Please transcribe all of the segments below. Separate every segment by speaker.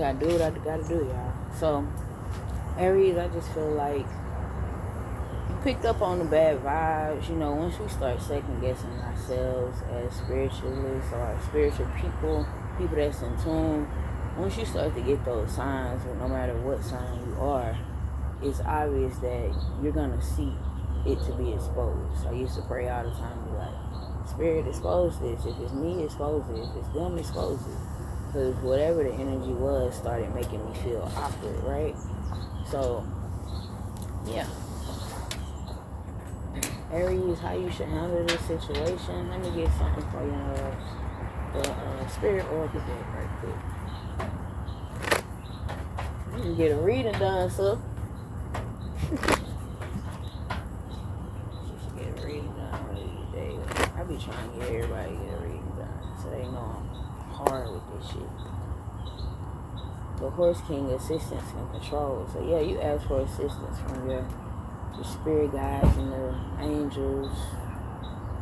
Speaker 1: gotta do what I gotta do, y'all. So, Aries, I just feel like you picked up on the bad vibes. You know, once we start second guessing ourselves as spiritualists or spiritual people that's in tune, once you start to get those signs, no matter what sign you are, it's obvious that you're gonna see it to be exposed. I used to pray all the time, be like, Spirit, expose this. If it's me, expose it. If it's them, expose it. Because whatever the energy was started making me feel awkward, right? So, yeah. Aries, how you should handle this situation. Let me get something for you, the Spirit Oracle deck right quick. You can get a reading done, sir. I be trying to get everybody to get a reading done, so they know I'm hard with this shit. The Horse King, assistance and control. So yeah, you ask for assistance from your spirit guides and the angels,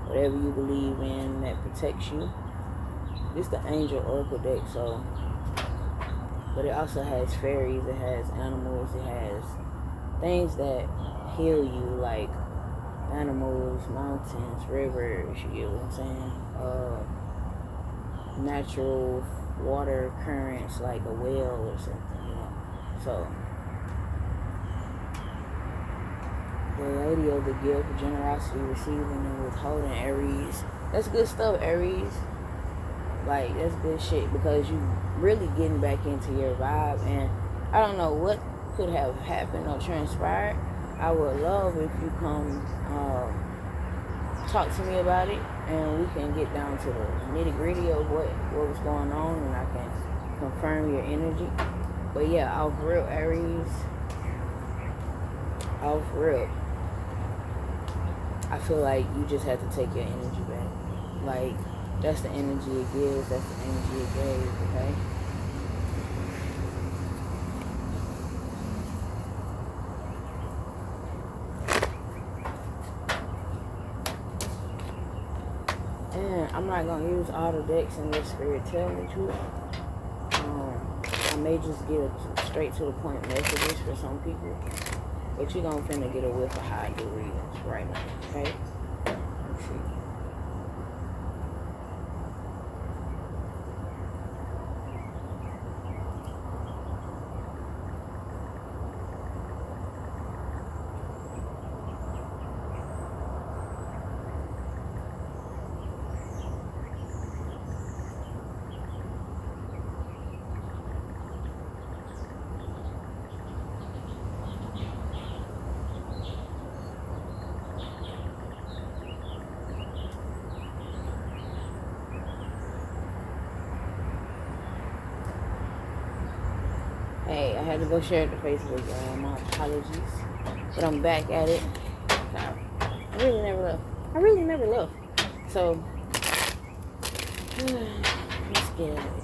Speaker 1: whatever you believe in that protects you. This is the Angel Oracle deck, so, but it also has fairies, it has animals, it has things that heal you, like animals, mountains, rivers, you get what I'm saying? Natural water currents, like a whale or something, you know. So, the Lady of the Gift, generosity, receiving and withholding, Aries. That's good stuff, Aries. Like, that's good shit, because you really getting back into your vibe, and I don't know what could have happened or transpired. I would love if you come talk to me about it, and we can get down to the nitty gritty of what was going on, and I can confirm your energy. But yeah, off real, Aries, off real, I feel like you just have to take your energy back. Like, that's the energy it gives, that's the energy it gave, okay? And I'm not going to use all the decks in this spirit tell me to. I may just get straight to the point messages for some people. But you're going to finna get a whiff of how I do readings right now, okay? Let's see. Hey, I had to go share it to Facebook, y'all. My apologies. But I'm back at it. I really never left. So, let's get at it.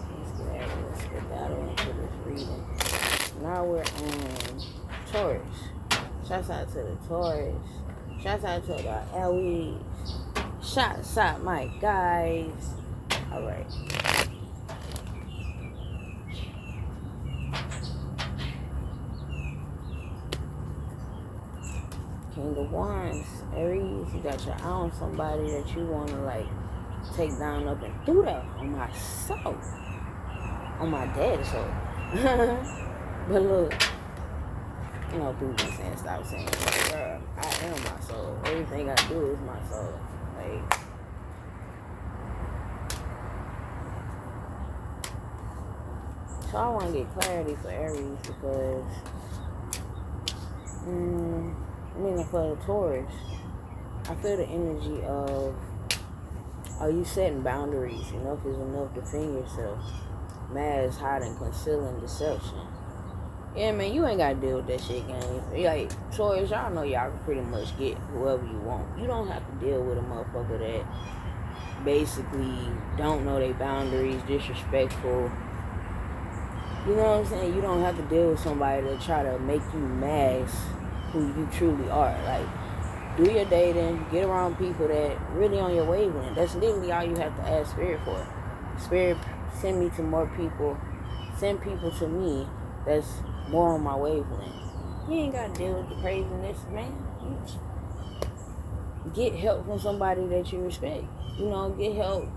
Speaker 1: Let's get that into this reading. Now we're on Taurus. Shouts out to the Taurus. Shouts out to the Aries. Shouts out my guys. Alright. King of Wands, Aries, you got your eye on somebody that you want to, like, take down up and through that on my soul. On my dad's soul. But look, you know, people be saying, stop saying, girl, I am my soul. Everything I do is my soul. Like, so I want to get clarity for Aries because, for the Taurus, I feel the energy of, are you setting boundaries? Enough is enough. Defend yourself. Mask, hiding, concealing, deception. Yeah, man, you ain't gotta deal with that shit, gang. Like, Taurus, y'all know y'all can pretty much get whoever you want. You don't have to deal with a motherfucker that basically don't know their boundaries, disrespectful. You know what I'm saying? You don't have to deal with somebody that try to make you mask who you truly are. Like, do your dating, get around people that really on your wavelength. That's literally all you have to ask Spirit for. Spirit, send me to more people Send people to me that's more on my wavelength. You ain't got to deal with the craziness, man. Get help from somebody that you respect. You know, get help.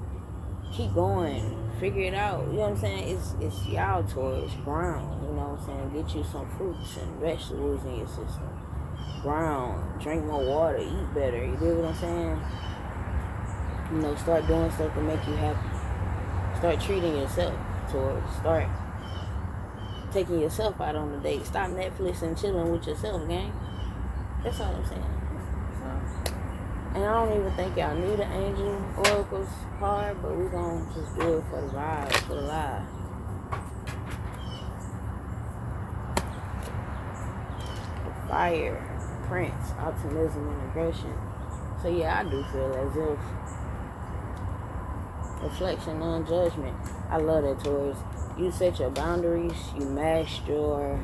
Speaker 1: Keep going. Figure it out. You know what I'm saying? It's y'all Taurus, ground. You know what I'm saying? Get you some fruits and vegetables in your system. Ground. Drink more water. Eat better. You dig what I'm saying? You know, start doing stuff to make you happy. Start treating yourself, Taurus. Start taking yourself out on a date. Stop Netflix and chilling with yourself, gang. That's all I'm saying. And I don't even think y'all need an angel oracles card, but we're going to just do it for the vibe, for the lie. The fire, Prince, optimism, and aggression. So yeah, I do feel as if reflection, non-judgment. I love that, Taurus. You set your boundaries, you masked your...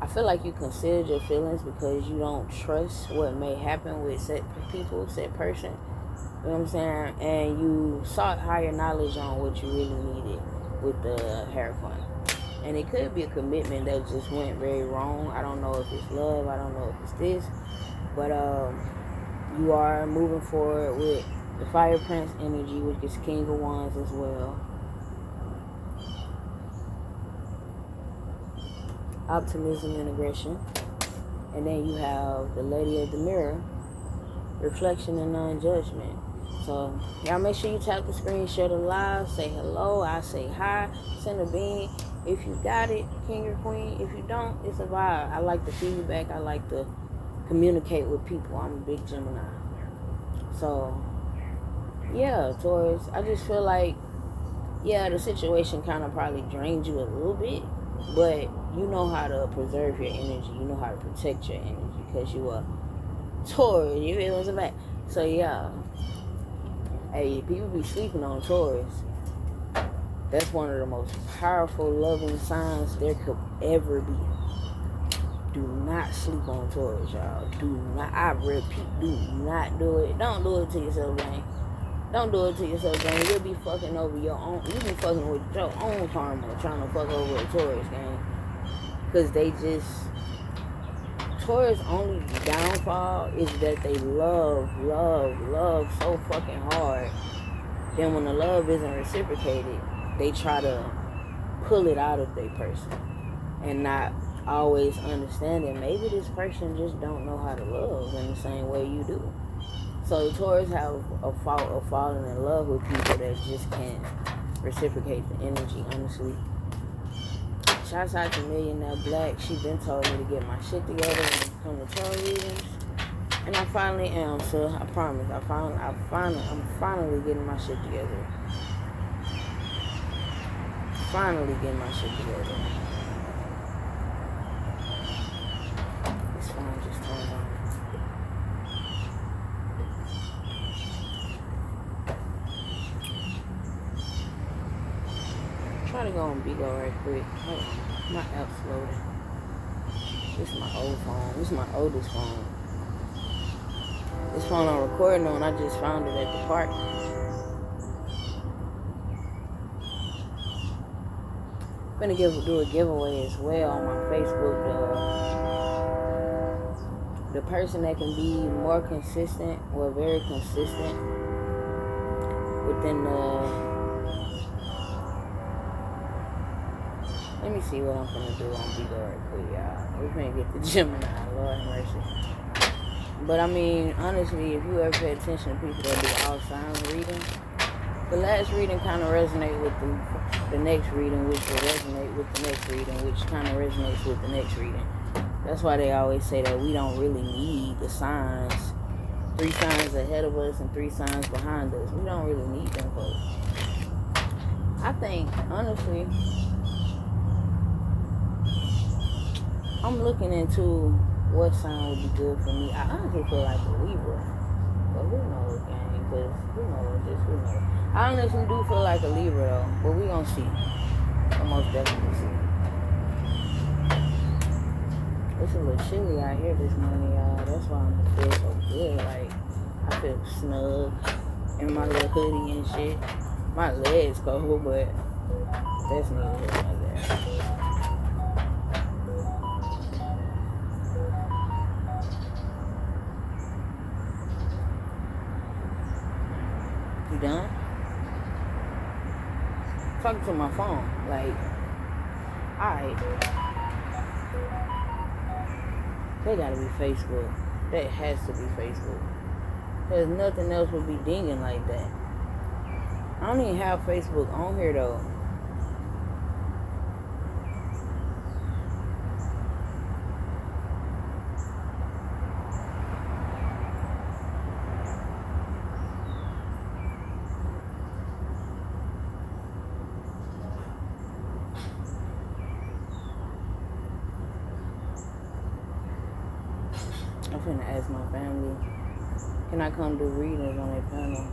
Speaker 1: I feel like you concealed your feelings because you don't trust what may happen with set people, set person. You know what I'm saying? And you sought higher knowledge on what you really needed with the Hierophant. And it could be a commitment that just went very wrong. I don't know if it's love. I don't know if it's this. But you are moving forward with the Fire Prince energy, which is King of Wands as well. Optimism and aggression. And then you have the Lady of the Mirror, reflection and non-judgment. So y'all make sure you tap the screen, share the live, say hello, I say hi, send a bean. If you got it, king or queen. If you don't, it's a vibe. I like the feedback. I like to communicate with people. I'm a big Gemini. So yeah, Taurus, I just feel like, yeah, the situation kind of probably drained you a little bit, but you know how to preserve your energy. You know how to protect your energy because you are Taurus. You feel what's about? So yeah, hey, people be sleeping on Taurus. That's one of the most powerful, loving signs there could ever be. Do not sleep on Taurus, y'all. Do not. I repeat, do not do it. Don't do it to yourself, gang. Don't do it to yourself, gang. You'll be fucking over your own. You be fucking with your own karma trying to fuck over a Taurus, gang. Because they just... Taurus' only downfall is that they love so fucking hard. Then when the love isn't reciprocated, they try to pull it out of their person. And not always understanding maybe this person just don't know how to love in the same way you do. So Taurus have a fault of falling in love with people that just can't reciprocate the energy, honestly. Shouts out to Millionaire Black. She been told me to get my shit together when it comes to tarot readings. And I finally am, so I promise. I'm finally getting my shit together. Finally getting my shit together. This phone just turned on. Try to go on Bigo right quick. Hold on. My app's loading. This is my old phone. This is my oldest phone. This phone I'm recording on, I just found it at the park. I'm gonna do a giveaway as well on my Facebook. The person that can be more consistent, or very consistent within the... Let me see what I'm gonna do on Bigo right quick, y'all. We're gonna get the Gemini, Lord have mercy. But I mean, honestly, if you ever pay attention to people that do all signs reading, the last reading kind of resonate with the next reading, which will resonate with the next reading, which kind of resonates with the next reading. That's why they always say that we don't really need the signs. 3 signs ahead of us and 3 signs behind us. We don't really need them folks. I think, honestly, I'm looking into what sign would be good for me. I honestly feel like a Libra. But who knows, gang? Because who knows? I honestly do feel like a Libra, though. But we gonna see. I'll most definitely see. It's a little chilly out here this morning, y'all. That's why I feel so good. Like, I feel snug in my little hoodie and shit. My legs cold, but that's neither here nor there. You done? Talking to my phone. Like, alright. They gotta be Facebook. That has to be Facebook. There's nothing else would be dinging like that. I don't even have Facebook on here though. I'm finna ask my family, can I come do readings on their panel?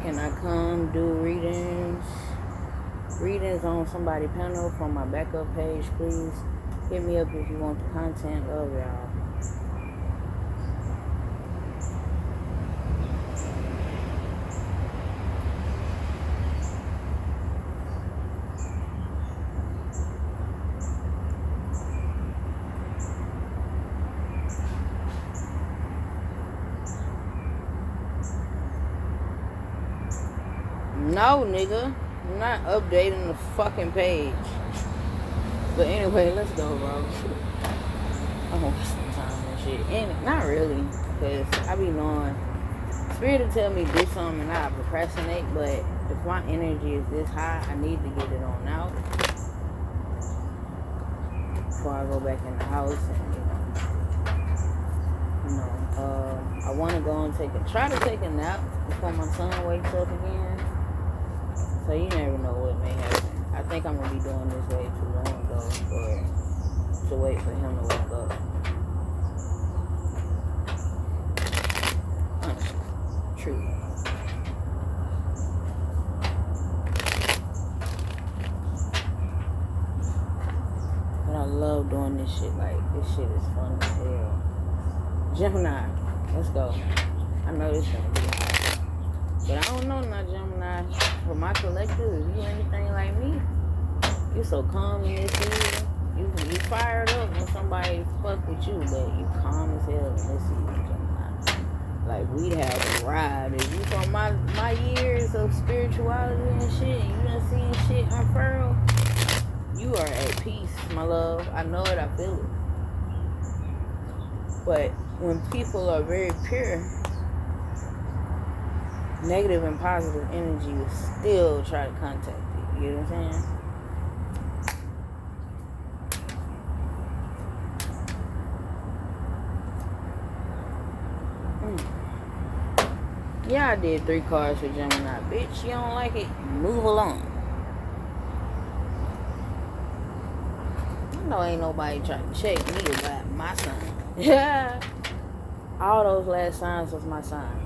Speaker 1: Can I come do readings? Readings on somebody's panel from my backup page, please. Hit me up if you want the content. Love y'all. No, nigga. I'm not updating the fucking page. But anyway, let's go, bro. I'm gonna waste some time and shit. And not really, because I be knowing Spirit will tell me do something and I procrastinate, but if my energy is this high, I need to get it on out before I go back in the house and I want to go and try to take a nap before my son wakes up again. So you never know what may happen. I think I'm gonna be doing this way too long though, to wait for him to wake up. True. But I love doing this shit. Like, this shit is fun as hell. Gemini, let's go. I know this gonna be hard. But I don't know, not Gemini. For my collective, if you anything like me, you so calm in this season. You fired up when somebody fuck with you, but you calm as hell in this season, Gemini. Like, we'd have a ride. If you from my years of spirituality and shit, and you done seen shit unfurl, you are at peace, my love. I know it, I feel it. But when people are very pure, negative and positive energy will still try to contact you. You know what I'm saying? Yeah, I did 3 cards for Gemini. Bitch, you don't like it? Move along. I know ain't nobody trying to check me about my sign. Yeah. All those last signs was my sign.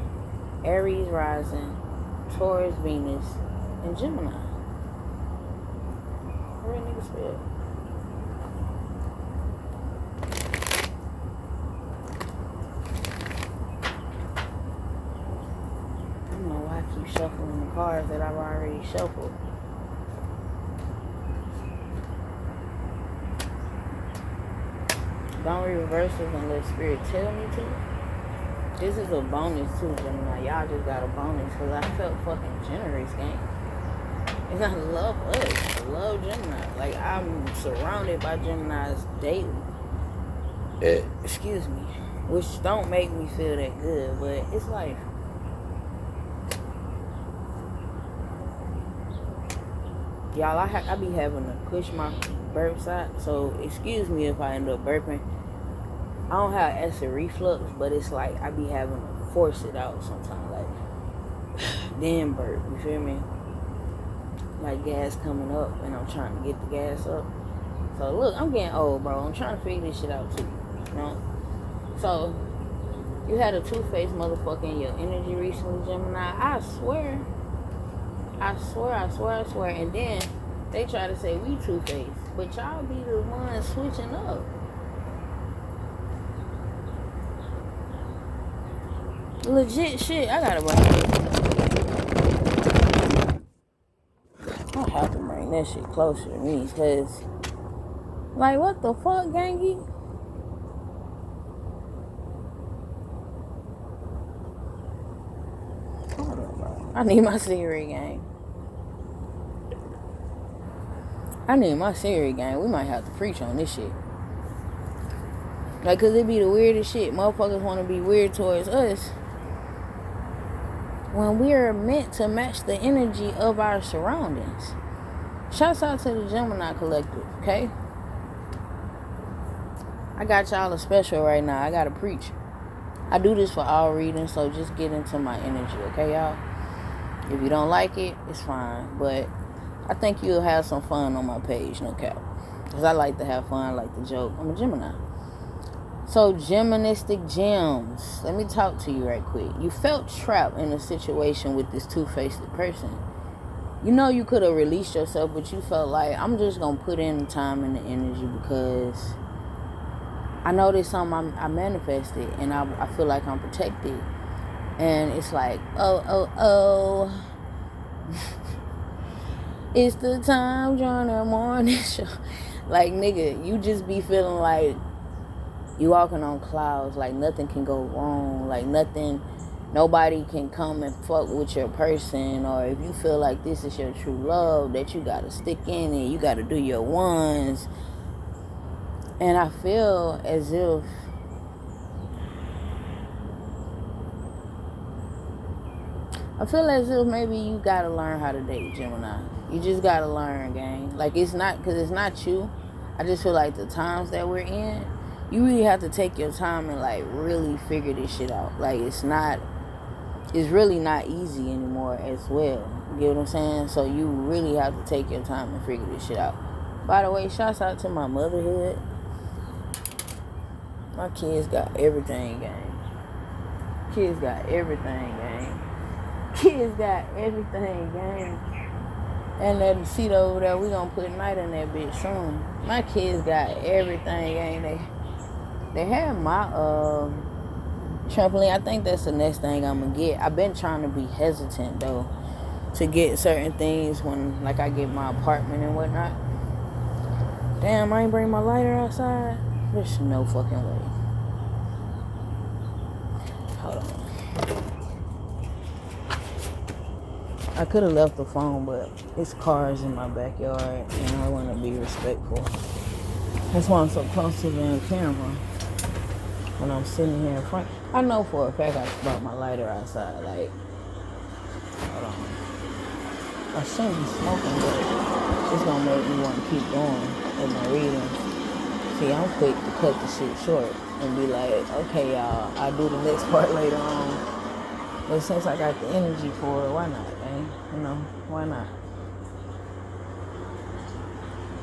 Speaker 1: Aries rising, Taurus, Venus, and Gemini. Real nigga spell. I don't know why I keep shuffling the cards that I've already shuffled. Don't reverse it unless Spirit tell me to. This is a bonus too, Gemini. Y'all just got a bonus because I felt fucking generous, gang. And I love us. I love Gemini. Like, I'm surrounded by Geminis daily. Excuse me. Which don't make me feel that good, but it's life. Y'all, I be having to push my burps out, so excuse me if I end up burping. I don't have acid reflux, but it's like I be having to force it out sometimes, like then burp, you feel me? Like gas coming up and I'm trying to get the gas up. So look, I'm getting old, bro. I'm trying to figure this shit out too. you know? So, you had a two-faced motherfucker in your energy recently, Gemini. I swear. And then they try to say we two-faced. But y'all be the ones switching up. Legit shit. I gotta bring I have to bring that shit closer to me. Because, like, what the fuck, gangy? Hold on, bro. I need my Siri gang. We might have to preach on this shit. Like, cause it be the weirdest shit. Motherfuckers want to be weird towards us when we're meant to match the energy of our surroundings. Shouts out to the Gemini Collective, okay? I got y'all a special right now. I gotta preach. I do this for all readings, so just get into my energy, okay, y'all? If you don't like it, it's fine. But I think you'll have some fun on my page, no cap. Because I like to have fun, I like to joke. I'm a Gemini. So, Geministic gems. Let me talk to you right quick. You felt trapped in a situation with this two-faced person. You know you could have released yourself, but you felt like, I'm just going to put in the time and the energy because I know there's something I manifested and I feel like I'm protected. And it's like, oh. It's the time, John, morning show. Like, nigga, you just be feeling like you walking on clouds, like nothing can go wrong, like nobody can come and fuck with your person, or if you feel like this is your true love, that you gotta stick in it, you gotta do your ones. And I feel as if maybe you gotta learn how to date, Gemini. You just gotta learn, gang. Like, it's not you. I just feel like the times that we're in, you really have to take your time and, like, really figure this shit out. Like, it's really not easy anymore as well. You get what I'm saying? So you really have to take your time and figure this shit out. By the way, shouts out to my motherhood. My kids got everything, gang. Kids got everything, gang. And that seat over there, we gonna put Night in that bitch soon. My kids got everything, gang. They had my trampoline. I think that's the next thing I'm gonna get. I've been trying to be hesitant though to get certain things when, like, I get my apartment and whatnot. Damn, I ain't bring my lighter outside. There's no fucking way. Hold on. I could have left the phone, but it's cars in my backyard and I want to be respectful. That's why I'm so close to the camera. When I'm sitting here in front, I know for a fact I brought my lighter outside. Like, hold on. I shouldn't be smoking, but it's gonna make me want to keep going with my readings. See, I'm quick to cut the shit short and be like, okay, y'all, I'll do the next part later on. But since I got the energy for it, why not, man? You know, why not?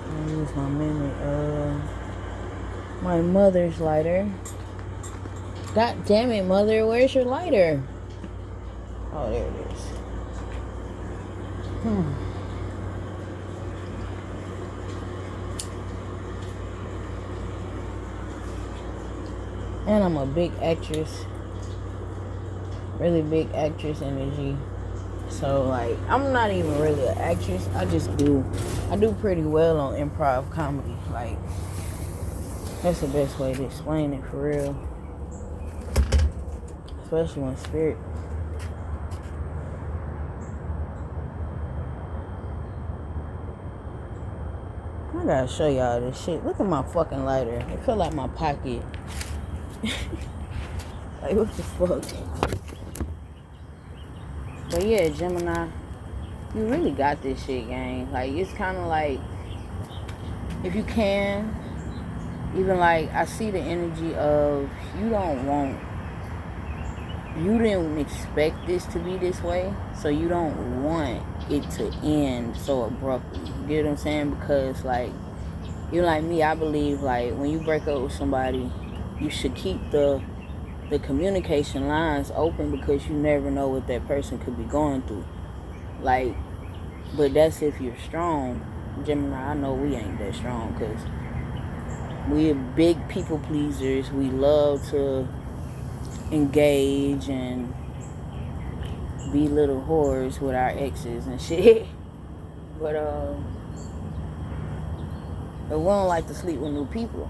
Speaker 1: I'll use my mother's lighter. God damn it, mother, where's your lighter? Oh, there it is. And I'm a big actress. Really big actress energy. So, like, I'm not even really an actress. I do pretty well on improv comedy. Like, that's the best way to explain it, for real. Especially when spirit. I gotta show y'all this shit. Look at my fucking lighter. It feel like my pocket. Like, what the fuck? But yeah, Gemini, you really got this shit, gang. Like, it's kind of like, if you can, even like, I see the energy of you didn't expect this to be this way, so you don't want it to end so abruptly. You get what I'm saying? Because, like, you like me, I believe, like, when you break up with somebody, you should keep the communication lines open, because you never know what that person could be going through. Like, but that's if you're strong. Gemini, I know we ain't that strong, because we're big people pleasers. We love to engage and be little whores with our exes and shit. But we don't like to sleep with new people.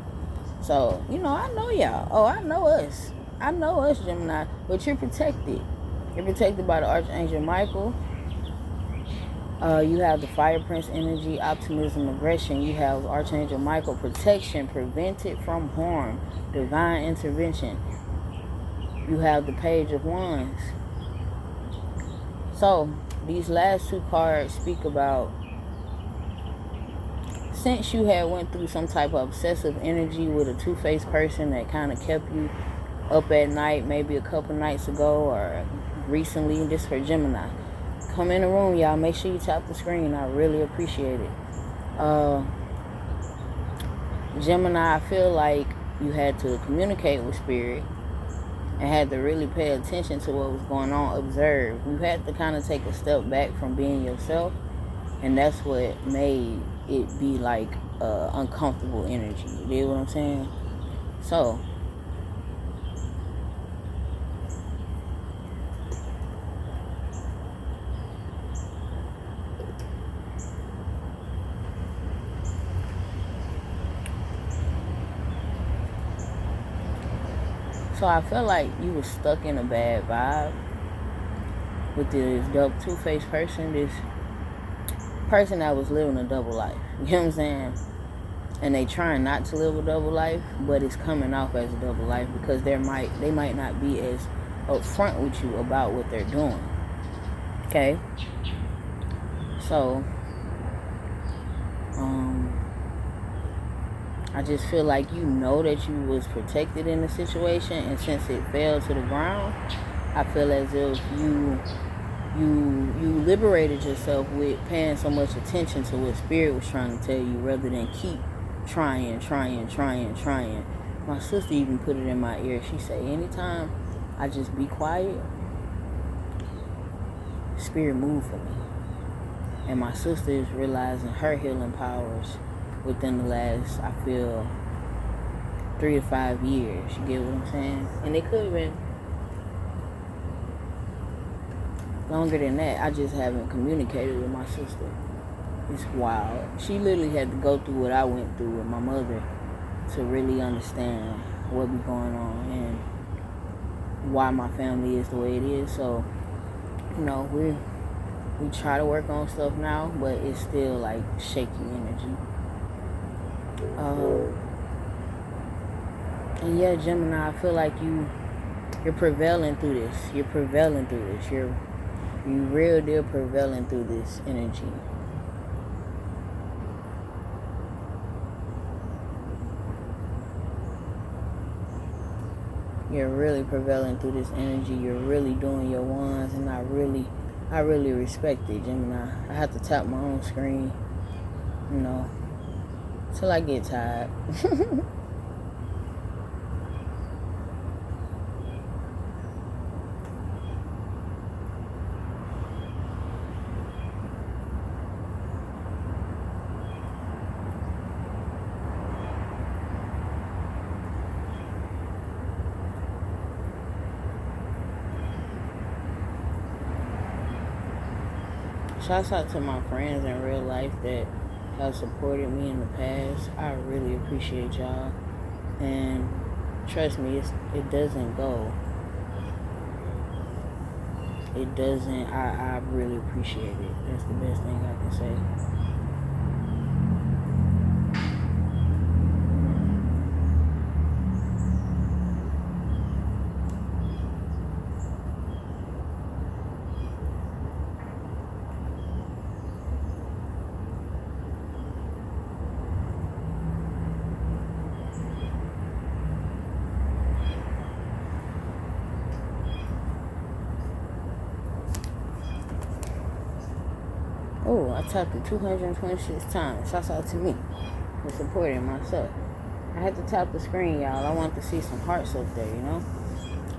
Speaker 1: So, I know y'all. Oh, I know us. I know us, Gemini. But you're protected. You're protected by the Archangel Michael. You have the Fire Prince energy, optimism, aggression. You have Archangel Michael, protection, prevented from harm, divine intervention. You have the Page of Wands. So, these last two cards speak about, since you had went through some type of obsessive energy with a two-faced person that kind of kept you up at night, maybe a couple nights ago or recently, this for Gemini. Come in the room, y'all. Make sure you tap the screen. I really appreciate it. Gemini, I feel like you had to communicate with Spirit and had to really pay attention to what was going on, observe. You had to kind of take a step back from being yourself, and that's what made it be like uncomfortable energy. You get what I'm saying? So, I feel like you were stuck in a bad vibe with this two-faced person, this person that was living a double life. You know what I'm saying? And they trying not to live a double life, but it's coming off as a double life because they might not be as upfront with you about what they're doing. Okay? So, I just feel like that you was protected in the situation, and since it fell to the ground, I feel as if you liberated yourself with paying so much attention to what Spirit was trying to tell you, rather than keep trying. My sister even put it in my ear. She said, anytime I just be quiet, Spirit move for me. And my sister is realizing her healing powers within the last, I feel, 3 to 5 years. You get what I'm saying? And it could have been longer than that. I just haven't communicated with my sister. It's wild. She literally had to go through what I went through with my mother to really understand what be going on and why my family is the way it is. So, we try to work on stuff now, but it's still like shaky energy. And yeah, Gemini, I feel like you're prevailing through this. You're real deal prevailing through this energy. You're really prevailing through this energy. You're really doing your ones, and I really respect it, Gemini. I have to tap my own screen, till I get tired. Shouts out to my friends in real life that have supported me in the past. I really appreciate y'all. And trust me, it doesn't go. It doesn't. I really appreciate it. That's the best thing I can say. Oh, I tapped it 226 times. Shouts out to me for supporting myself. I had to tap the screen, y'all. I want to see some hearts up there, you know?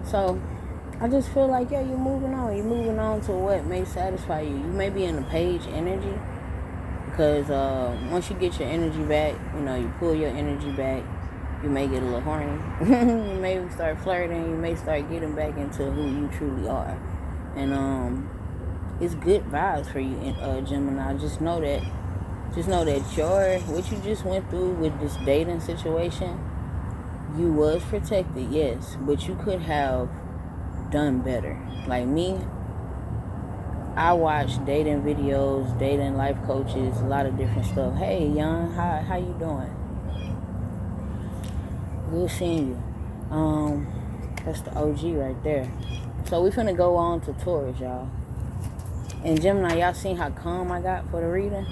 Speaker 1: So, I just feel like, yeah, you're moving on. You're moving on to what may satisfy you. You may be in the page energy because once you get your energy back, you know, you pull your energy back, you may get a little horny. You may start flirting. You may start getting back into who you truly are. And it's good vibes for you, Gemini. Just know that what you just went through with this dating situation, you was protected, yes, but you could have done better. Like me, I watch dating videos, dating life coaches, a lot of different stuff. Hey, young, how you doing? Good seeing you. That's the OG right there. So we finna go on to Taurus, y'all. And Gemini, y'all seen how calm I got for the reading?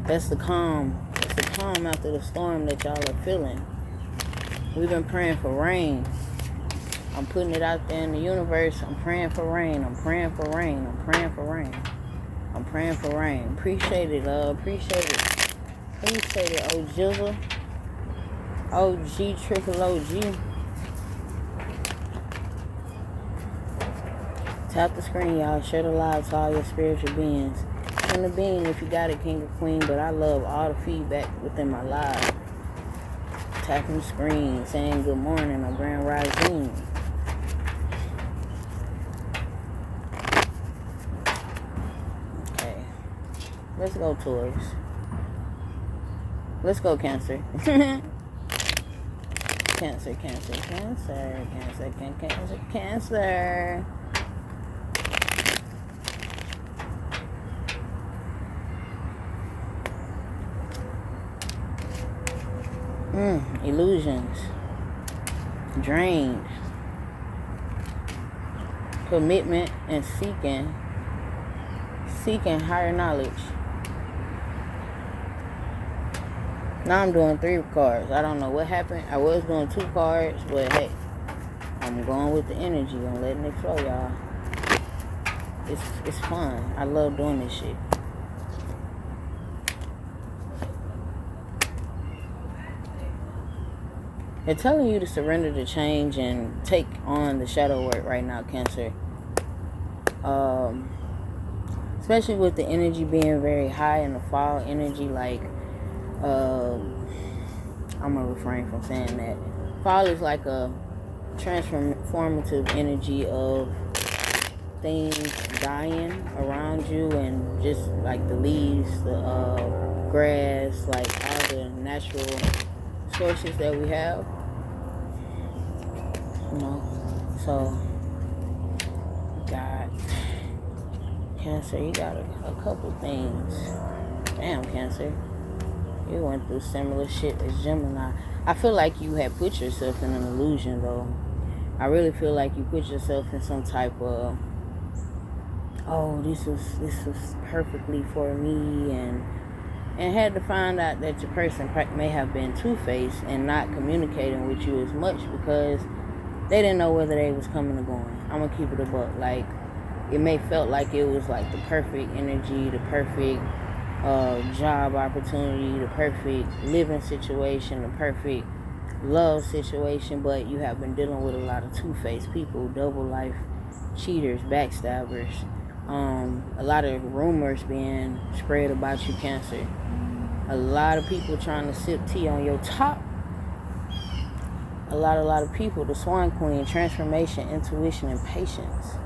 Speaker 1: That's the calm. That's the calm after the storm that y'all are feeling. We've been praying for rain. I'm putting it out there in the universe. I'm praying for rain. I'm praying for rain. I'm praying for rain. I'm praying for rain. Appreciate it, love. Appreciate it. Appreciate it, O Jizzle. OG, triple OG. Tap the screen, y'all. Share the live to all your spiritual beings. From the being, if you got it, king or queen. But I love all the feedback within my live. Tapping the screen, saying good morning or grand rising. Okay. Let's go, Taurus. Let's go, Cancer. Cancer, Cancer, Cancer, Cancer, Cancer, Cancer. Illusions. Drained. Commitment and seeking higher knowledge. Now I'm doing 3 cards. I don't know what happened. I was doing 2 cards, but hey, I'm going with the energy. I'm letting it flow, y'all. It's fun. I love doing this shit. They're telling you to surrender to change and take on the shadow work right now, Cancer. Especially with the energy being very high in the fall energy, like, I'm gonna refrain from saying that. Fall is like a transformative energy of things dying around you and just like the leaves, the grass, like all the natural sources that we have, you know. So God, Cancer, you got a couple things. Damn, Cancer, you went through similar shit as Gemini. I feel like you had put yourself in an illusion, though. I really feel like you put yourself in some type of, oh, this was perfectly for me, and had to find out that your person may have been two-faced and not communicating with you as much because they didn't know whether they was coming or going. I'm gonna keep it a buck. Like, it may felt like it was like the perfect energy, the perfect job opportunity, the perfect living situation, the perfect love situation, but you have been dealing with a lot of two-faced people, double life cheaters, backstabbers, a lot of rumors being spread about you, Cancer. A lot of people trying to sip tea on your top. A lot of people. The Swan Queen, transformation, intuition, and patience.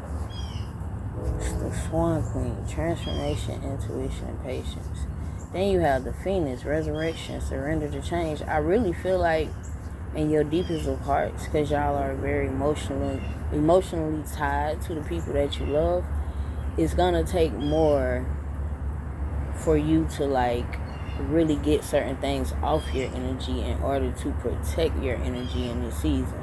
Speaker 1: It's the Swan Queen, transformation, intuition, and patience. Then you have the Phoenix, resurrection, surrender to change. I really feel like in your deepest of hearts, because y'all are very emotionally tied to the people that you love, it's gonna take more for you to like really get certain things off your energy in order to protect your energy in this season.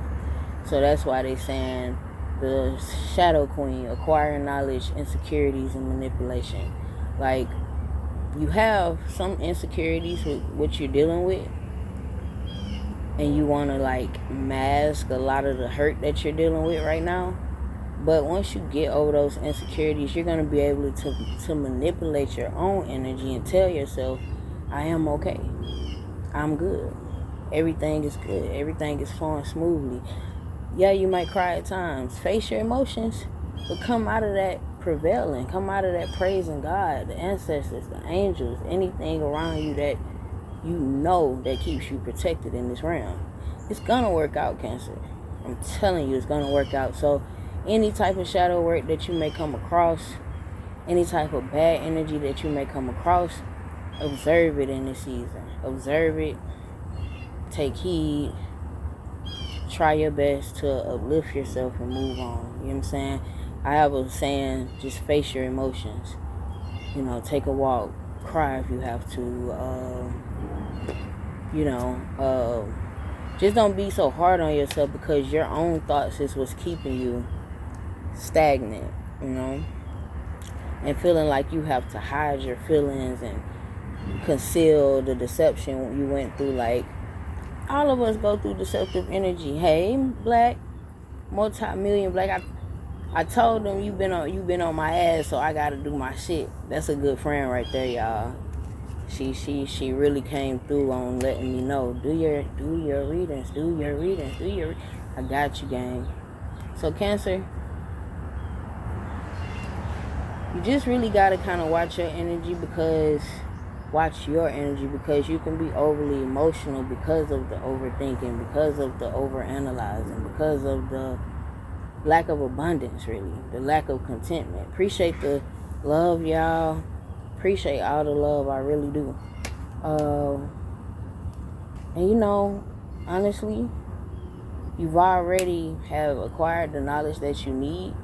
Speaker 1: So that's why they're saying the Shadow Queen, acquiring knowledge, insecurities, and manipulation. Like, you have some insecurities with what you're dealing with, and you want to like mask a lot of the hurt that you're dealing with right now. But once you get over those insecurities, you're going to be able to manipulate your own energy and tell yourself, I am okay. I'm good. everything is good. Everything is flowing smoothly. Yeah, you might cry at times. Face your emotions, but come out of that prevailing. Come out of that praising God, the ancestors, the angels, anything around you that you know that keeps you protected in this realm. It's gonna work out, Cancer. I'm telling you, it's gonna work out. So any type of shadow work that you may come across, any type of bad energy that you may come across, observe it in this season. Observe it. Take heed. Try your best to uplift yourself and move on. You know what I'm saying? I have a saying, just face your emotions. You know, take a walk. Cry if you have to. Just don't be so hard on yourself, because your own thoughts is what's keeping you stagnant, and feeling like you have to hide your feelings and conceal the deception you went through. Like, all of us go through deceptive energy. Hey, Black, multi-million Black, I told them you been on my ass, so I gotta do my shit. That's a good friend right there, y'all. She really came through on letting me know, do your readings, I got you, gang. So Cancer, you just really gotta kind of watch your energy, because you can be overly emotional because of the overthinking, because of the overanalyzing, because of the lack of abundance, really, the lack of contentment. Appreciate the love, y'all. Appreciate all the love, I really do. And honestly, you've already have acquired the knowledge that you need.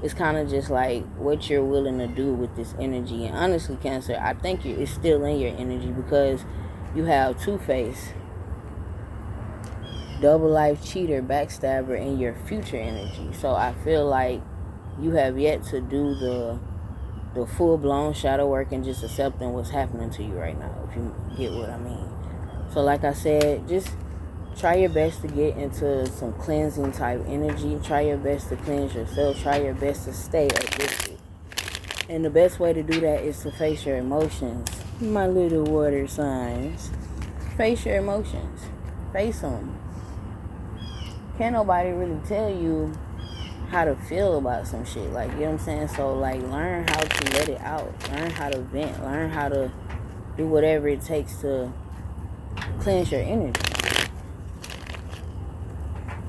Speaker 1: It's kind of just like what you're willing to do with this energy. And honestly, Cancer, I think it's still in your energy, because you have Two-Face, double life cheater, backstabber in your future energy. So I feel like you have yet to do the full-blown shadow work and just accepting what's happening to you right now, if you get what I mean. So like I said, just try your best to get into some cleansing type energy. Try your best to cleanse yourself. Try your best to stay uplifted. And the best way to do that is to face your emotions. My little water signs. Face your emotions. Face them. Can't nobody really tell you how to feel about some shit. Like, you know what I'm saying? So, like, learn how to let it out. Learn how to vent. Learn how to do whatever it takes to cleanse your energy.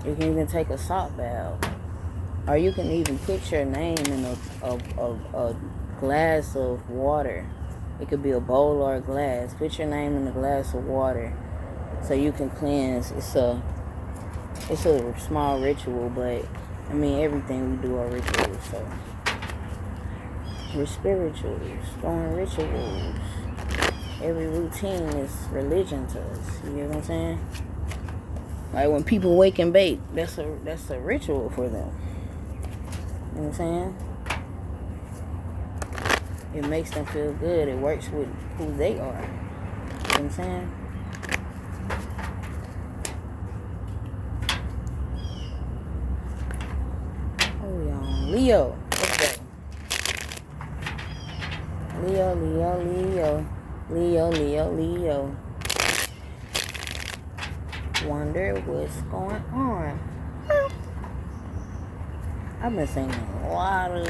Speaker 1: You can even take a salt bath. Or you can even put your name in a glass of water. It could be a bowl or a glass. Put your name in a glass of water so you can cleanse. It's a small ritual, but I mean, everything we do are rituals. So we're spirituals, doing rituals. Every routine is religion to us. You get what I'm saying? Like when people wake and bake, that's a ritual for them. You know what I'm saying? It makes them feel good. It works with who they are. You know what I'm saying? Oh, y'all. Leo. Let's go. Leo, Leo, Leo. Leo, Leo, Leo. Wonder what's going on. I've been singing a lot of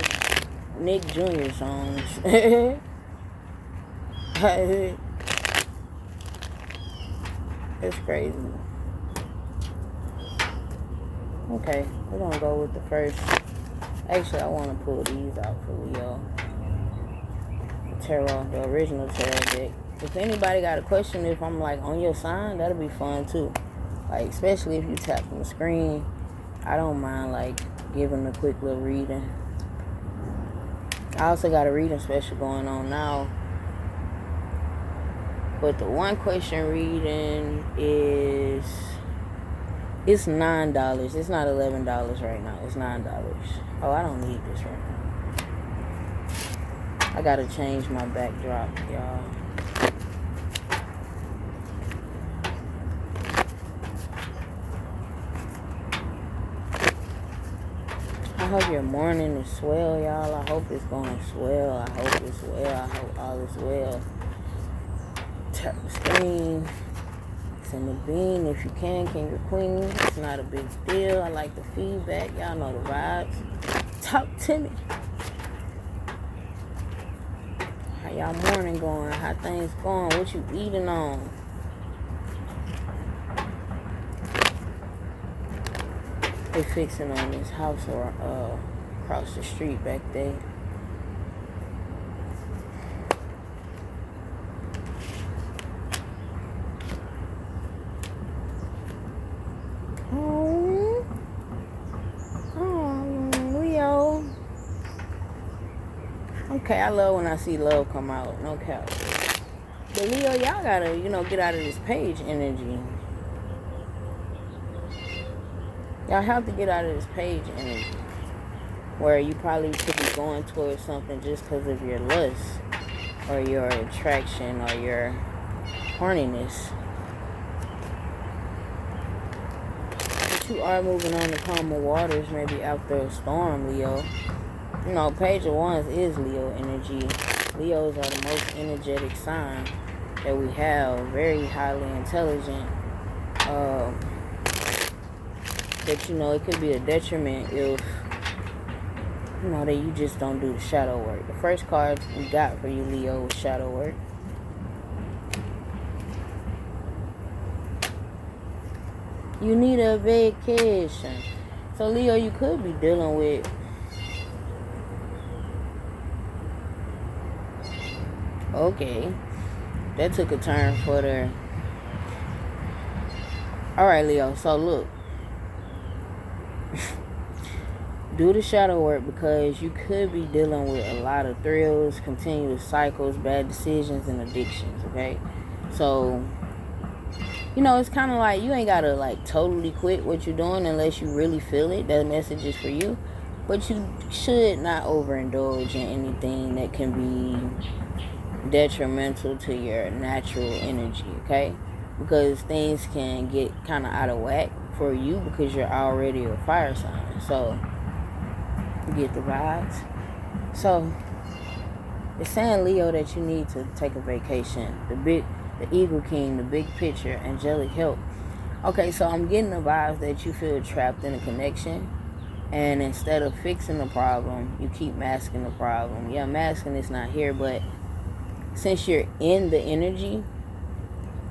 Speaker 1: Nick Jr. songs. It's crazy. Okay, we're gonna go with the first. Actually, I want to pull these out for Leo. The tarot, the original tarot deck. If anybody got a question, if I'm like on your sign, that'll be fun too. Like, especially if you tap on the screen, I don't mind like giving a quick little reading. I also got a reading special going on now. But the one question reading is, it's $9. It's not $11 right now. It's $9. Oh, I don't need this right now. I gotta change my backdrop, y'all. I hope your morning is swell, y'all. I hope it's going swell. I hope it's well. I hope all is well. Tap the screen. in the bean. If you can your queen. It's not a big deal. I like the feedback. Y'all know the vibes. Talk to me. How y'all morning going? How things going? What you eating on? They fixing on this house or across the street back there. Leo. Okay, I love when I see love come out. No cap. But Leo, y'all gotta, get out of this page energy. Y'all have to get out of this page energy. Where you probably could be going towards something just because of your lust. Or your attraction. Or your horniness. You are moving on to calmer waters, maybe after a storm, Leo. Page of Wands is Leo energy. Leos are the most energetic sign that we have. Very highly intelligent. But it could be a detriment if that you just don't do the shadow work. The first card we got for you, Leo, was shadow work. You need a vacation. So, Leo, you could be dealing with okay. That took a turn for the alright, Leo. So, look. Do the shadow work because you could be dealing with a lot of thrills, continuous cycles, bad decisions, and addictions, okay? So, it's kind of like you ain't got to, totally quit what you're doing unless you really feel it. That message is for you. But you should not overindulge in anything that can be detrimental to your natural energy, okay? Because things can get kind of out of whack for you because you're already a fire sign. So, you get the vibes. So, it's saying, Leo, that you need to take a vacation. The Eagle King, the big picture, angelic help. Okay, so I'm getting the vibes that you feel trapped in a connection. And instead of fixing the problem, you keep masking the problem. Yeah, masking is not here, but since you're in the energy,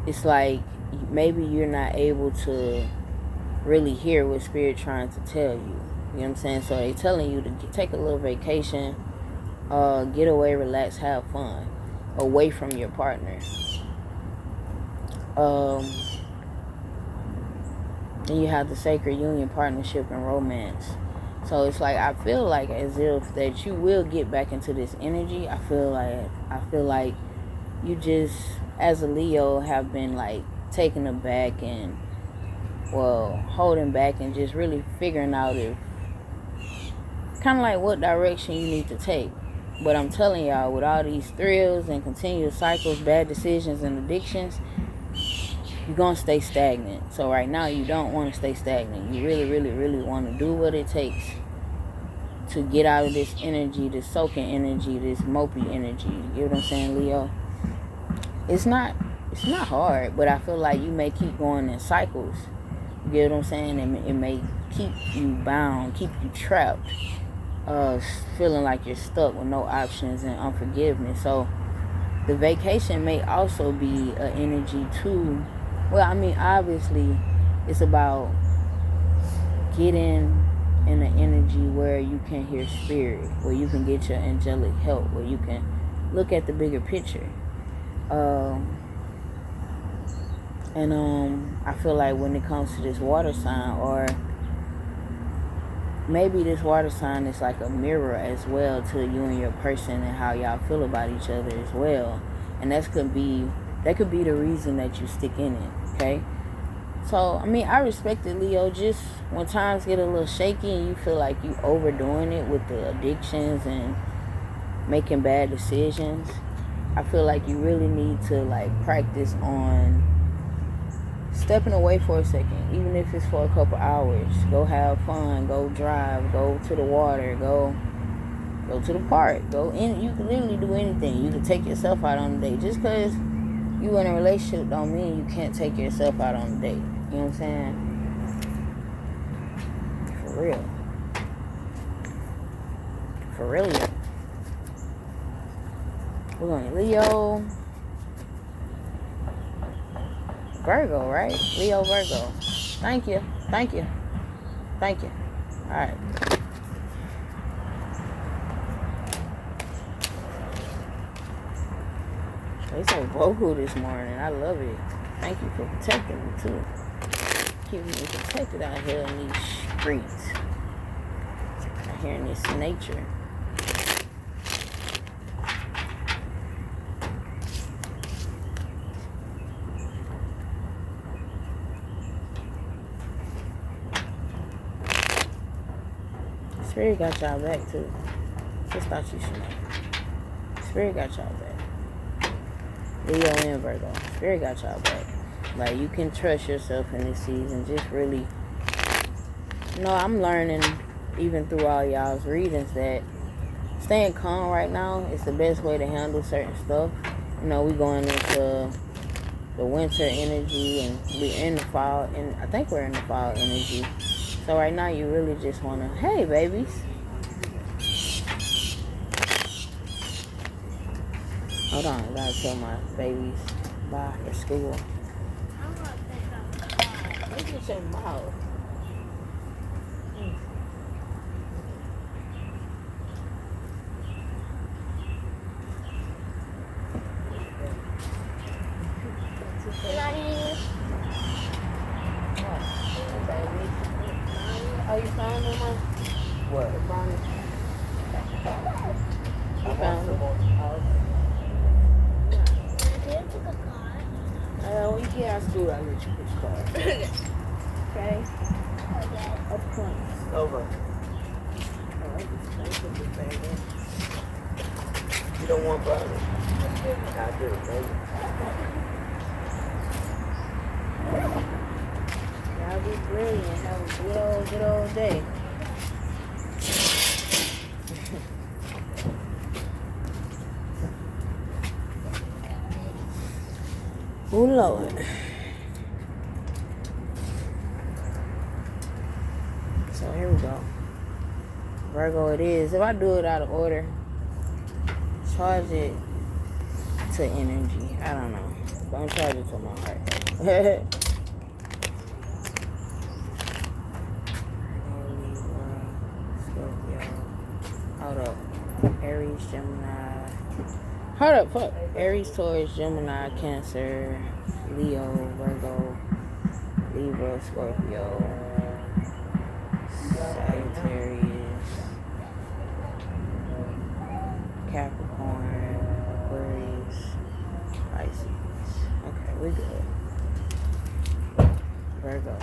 Speaker 1: it's like maybe you're not able to really hear what Spirit trying to tell you. You know what I'm saying? So they're telling you to take a little vacation, get away, relax, have fun, away from your partner. Then you have the sacred union, partnership, and romance. So it's like I feel like as if that you will get back into this energy. I feel like you just, as a Leo, have been taken aback and holding back and just really figuring out if kind of what direction you need to take. But I'm telling y'all, with all these thrills and continuous cycles, bad decisions, and addictions, you're going to stay stagnant. So right now, you don't want to stay stagnant. You really, really, really want to do what it takes to get out of this energy, this soaking energy, this mopey energy. You get what I'm saying, Leo? It's not hard, but I feel like you may keep going in cycles. You get what I'm saying? It may keep you bound, keep you trapped. Feeling like you're stuck with no options and unforgiveness. So the vacation may also be an energy too. Well, I mean, obviously it's about getting in an energy where you can hear spirit, where you can get your angelic help, where you can look at the bigger picture. I feel like when it comes to this water sign, or maybe this water sign is like a mirror as well to you and your person and how y'all feel about each other as well. And that could be the reason that you stick in it, okay? So, I mean, I respect it, Leo. Just when times get a little shaky and you feel like you overdoing it with the addictions and making bad decisions, I feel like you really need to practice on stepping away for a second, even if it's for a couple hours. Go have fun, go drive, go to the water, go to the park, go in. You can literally do anything. You can take yourself out on a date. Just because You in a relationship don't mean you can't take yourself out on a date. You know what I'm saying? For real. For real. We're going to Leo. Virgo, right? Leo, Virgo. Thank you. Thank you. Thank you. All right. They so vocal this morning. I love it. Thank you for protecting me, too. Keeping me protected out here in these streets. Out here in this nature. Spirit got y'all back, too. Just thought you should know. Spirit got y'all back. Leo and Virgo. Spirit got y'all back. Like, you can trust yourself in this season. Just really... I'm learning, even through all y'all's readings, that staying calm right now is the best way to handle certain stuff. We going into the winter energy, and we're in the fall, and I think we're in the fall energy. So right now, you really just want to, hey, babies. Hold on, I gotta tell my babies bye for school. Look at your mouth. Oh, you found them? What? You found them? When you get out of school, I'll let you push cars. Okay? Of course. Over. You don't want butter? I do, baby. Y'all be brilliant. Have a good old day. Oh, Lord. So here we go. Virgo it is. If I do it out of order, charge it to energy. I don't know. Don't charge it to my heart. Scorpio. Hold up. Aries, Gemini. Hold up, fuck. Aries, Taurus, Gemini, Cancer, Leo, Virgo, Libra, Scorpio, Sagittarius, Capricorn, Aries, Pisces. Okay, we good. Virgo.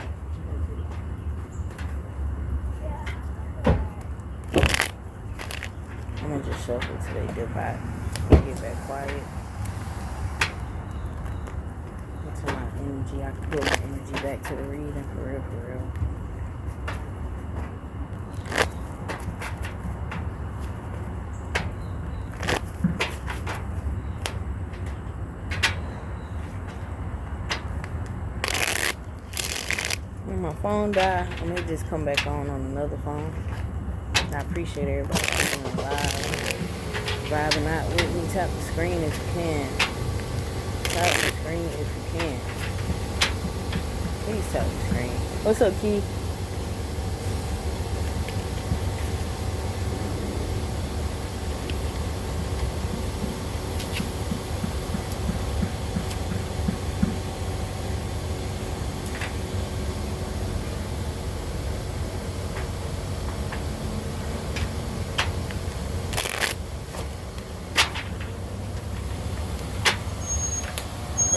Speaker 1: I'm gonna just shuffle today, dip out, get back quiet. Into my energy. I can put my energy back to the reading, for real, for real. When my phone died, and it just come back on another phone. I appreciate everybody being live, vibing out with me. Tap the screen if you can. Tap the screen if you can. Please tap the screen. What's up, Key?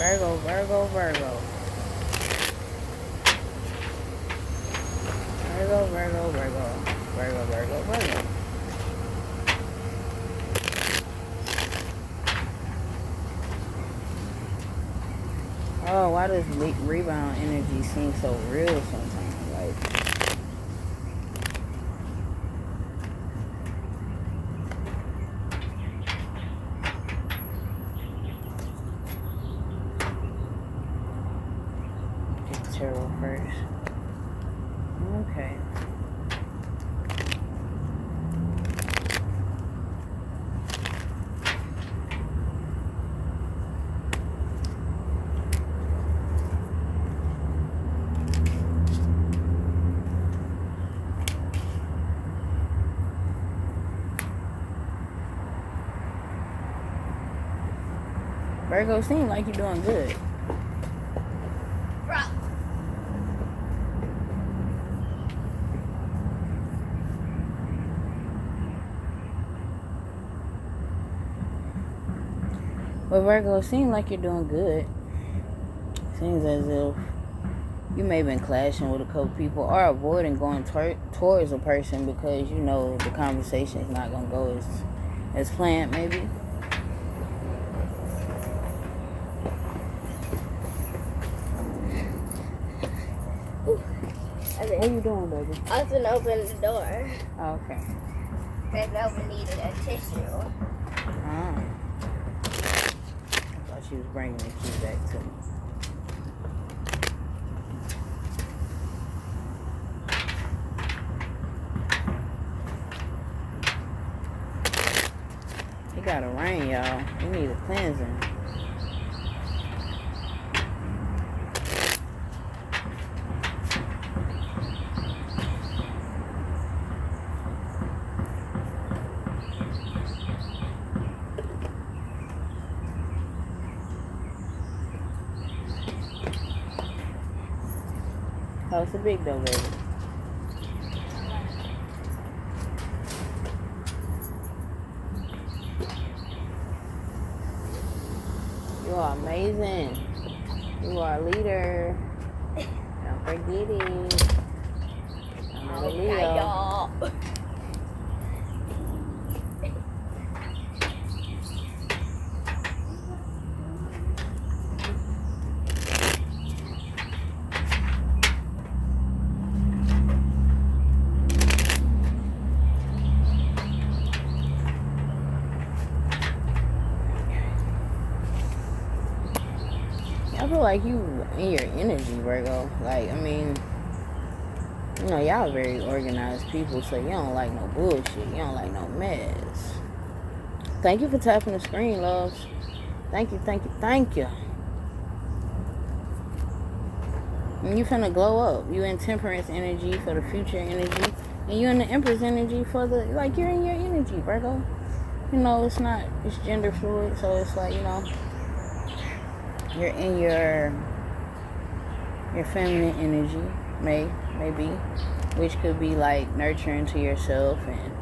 Speaker 1: Virgo, Virgo, Virgo. Virgo, Virgo, Virgo. Virgo, Virgo, Virgo. Oh, why does rebound energy seem so real sometimes? Like, Virgo, seem like you're doing good. But Virgo, it seems like you're doing good. Seems as if you may have been clashing with a couple people or avoiding going towards a person because you know the conversation is not going to go as planned, maybe. What are you doing, baby?
Speaker 2: I was going to open the door.
Speaker 1: Oh, okay.
Speaker 2: Because Melvin needed a tissue.
Speaker 1: Ah. I thought she was bringing the key back to me. It gotta rain, y'all. We need a cleansing. Oh, it's a big though, baby. You are amazing. You are a leader. Don't forget it. I'm a Leo.
Speaker 2: Y'all.
Speaker 1: I feel like you in your energy, Virgo. Like, I mean, you know, y'all very organized people, so you don't like no bullshit. You don't like no mess. Thank you for tapping the screen, loves. Thank you, thank you, thank you. And you finna glow up. You in temperance energy for the future energy. And you in the empress energy for the, like, you're in your energy, Virgo. You know, it's gender fluid, so it's like, you know, you're in your feminine energy, maybe, which could be like nurturing to yourself. And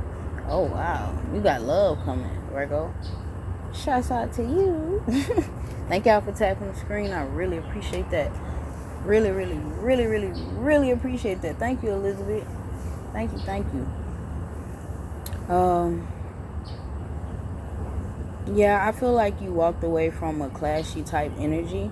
Speaker 1: oh wow, you got love coming, Virgo. Shouts out to you. Thank y'all for tapping the screen. I really appreciate that. Really, really, really, really, really appreciate that. Thank you, Elizabeth. Thank you. Yeah, I feel like you walked away from a clashy type energy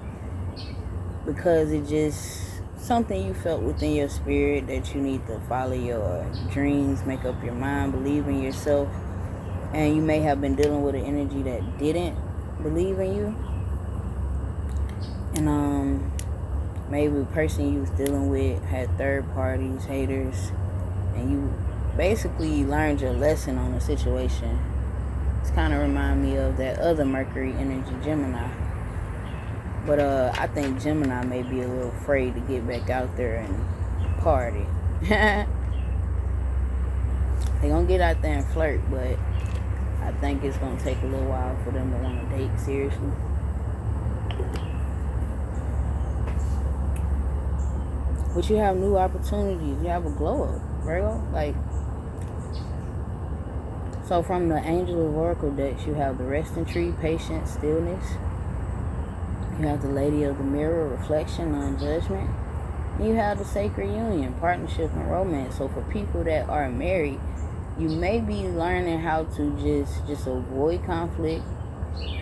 Speaker 1: because it just something you felt within your spirit that you need to follow your dreams, make up your mind, believe in yourself. And you may have been dealing with an energy that didn't believe in you. And maybe the person you was dealing with had third parties, haters, and you basically learned your lesson on the situation. It's kind of remind me of that other Mercury energy, Gemini. But I think Gemini may be a little afraid to get back out there and party. They gonna get out there and flirt, but I think it's gonna take a little while for them to want to date seriously. But you have new opportunities. You have a glow up, Virgo. Like, so from the Angel of Oracle decks, you have the Resting Tree, Patience, Stillness. You have the Lady of the Mirror, Reflection, Non-Judgment. And you have the Sacred Union, Partnership, and Romance. So for people that are married, you may be learning how to just avoid conflict,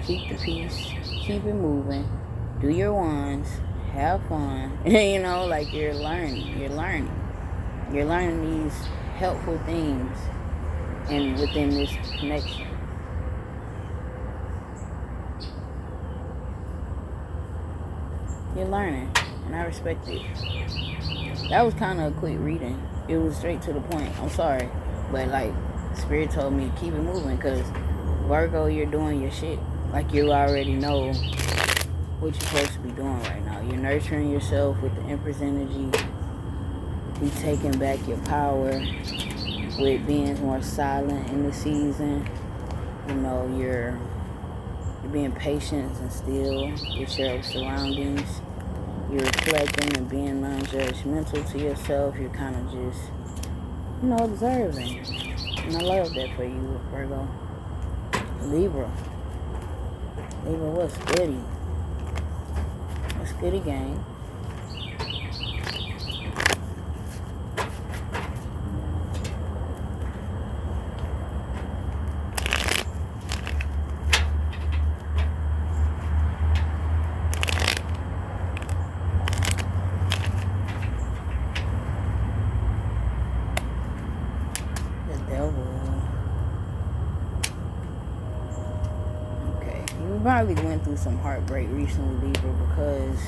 Speaker 1: keep the peace, keep it moving, do your wands, have fun. You know, like you're learning these helpful things and within this connection. You're learning, and I respect it. That was kind of a quick reading. It was straight to the point. I'm sorry, but like Spirit told me to keep it moving because Virgo, you're doing your shit. Like you already know what you're supposed to be doing right now. You're nurturing yourself with the Empress energy. You're taking back your power with being more silent in the season. You know, you're You're being patient and still with your surroundings. You're reflecting and being non-judgmental to yourself. You're kind of just, observing. And I love that for you, Virgo. Libra. Libra, what's goody? What's goody, gang? Probably went through some heartbreak recently, Libra, because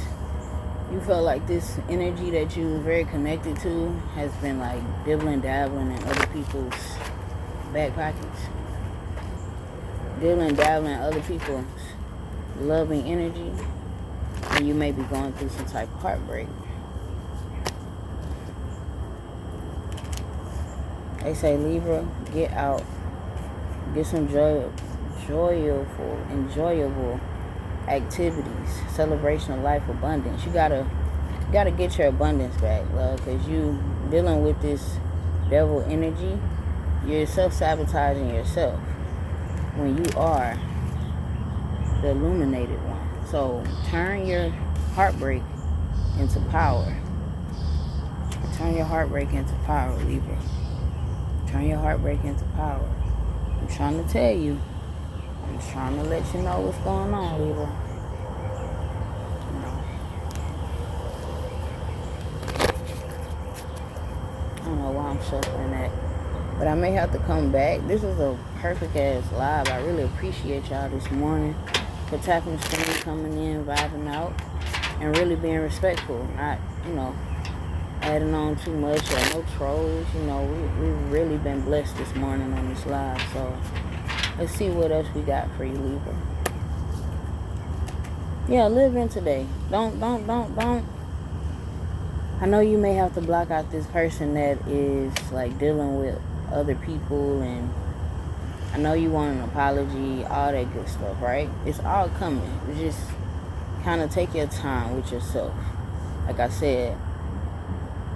Speaker 1: you felt like this energy that you were very connected to has been like dabbling in other people's back pockets, dabbling in other people's loving energy, and you may be going through some type of heartbreak. They say, Libra, get out, get some enjoyable activities, celebration of life, abundance. You gotta get your abundance back, love, because you dealing with this devil energy. You're self-sabotaging yourself when you are the illuminated one. So turn your heartbreak into power. Turn your heartbreak into power, Libra. Turn your heartbreak into power. I'm trying to tell you. I'm just trying to let you know what's going on, Libra. I don't know why I'm shuffling that. But I may have to come back. This is a perfect ass live. I really appreciate y'all this morning for tapping the screen, coming in, vibing out, and really being respectful. Not, adding on too much or no trolls. We've really been blessed this morning on this live. So let's see what else we got for you, Libra. Yeah, live in today. Don't. I know you may have to block out this person that is like dealing with other people, and I know you want an apology, all that good stuff, right? It's all coming. You just kind of take your time with yourself. Like I said,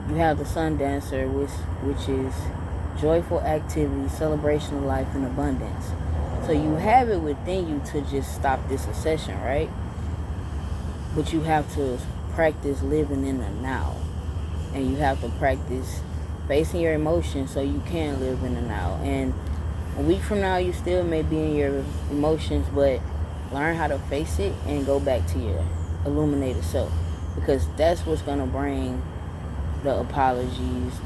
Speaker 1: you have the Sun Dancer, which is joyful activity, celebration of life, and abundance. So you have it within you to just stop this obsession, right? But you have to practice living in the now. And you have to practice facing your emotions so you can live in the now. And a week from now, you still may be in your emotions, but learn how to face it and go back to your illuminated self. Because that's what's going to bring the apologies,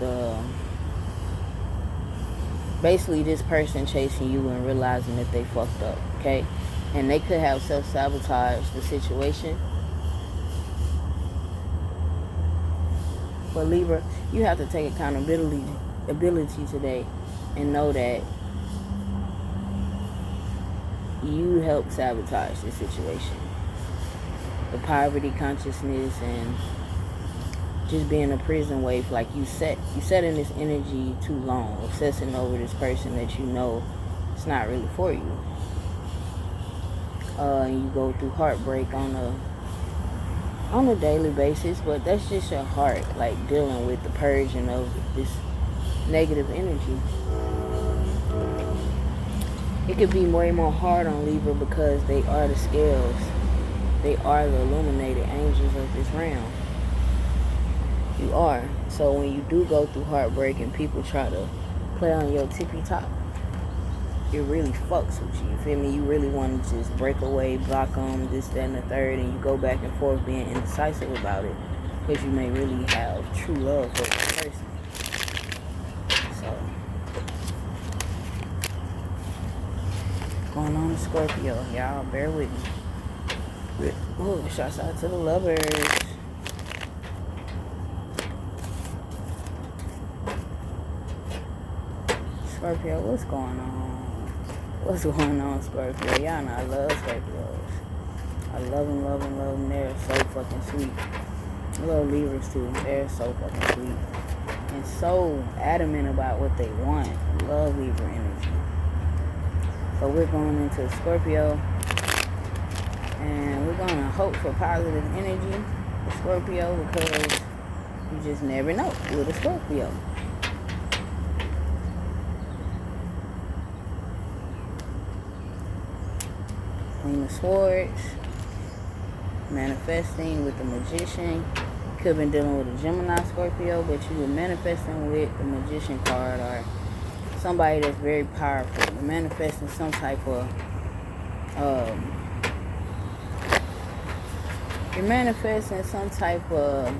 Speaker 1: basically this person chasing you and realizing that they fucked up, okay? And they could have self-sabotaged the situation. But Libra, you have to take accountability today and know that you helped sabotage this situation. The poverty consciousness and just being a prison wave, like you set in this energy too long, obsessing over this person that you know it's not really for you. And you go through heartbreak on a daily basis, but that's just your heart, like dealing with the purging of this negative energy. It could be way more hard on Libra because they are the scales. They are the illuminated angels of this realm. You are. So when you do go through heartbreak and people try to play on your tippy top, it really fucks with you. You feel me? You really want to just break away, block them, this, that, and the third, and you go back and forth being indecisive about it because you may really have true love for this person. So, going on to Scorpio, y'all, bear with me. Oh, shouts out to the lovers. Scorpio, what's going on? What's going on, Scorpio? Y'all know I love Scorpios. I love them. They're so fucking sweet. I love Libras too. They're so fucking sweet. And so adamant about what they want. I love Libra energy. So we're going into Scorpio. And we're gonna hope for positive energy with Scorpio, because you just never know with a Scorpio. Queen of Swords, manifesting with the Magician. Could have been dealing with a Gemini Scorpio, but you were manifesting with the Magician card, or somebody that's very powerful. You're manifesting some type of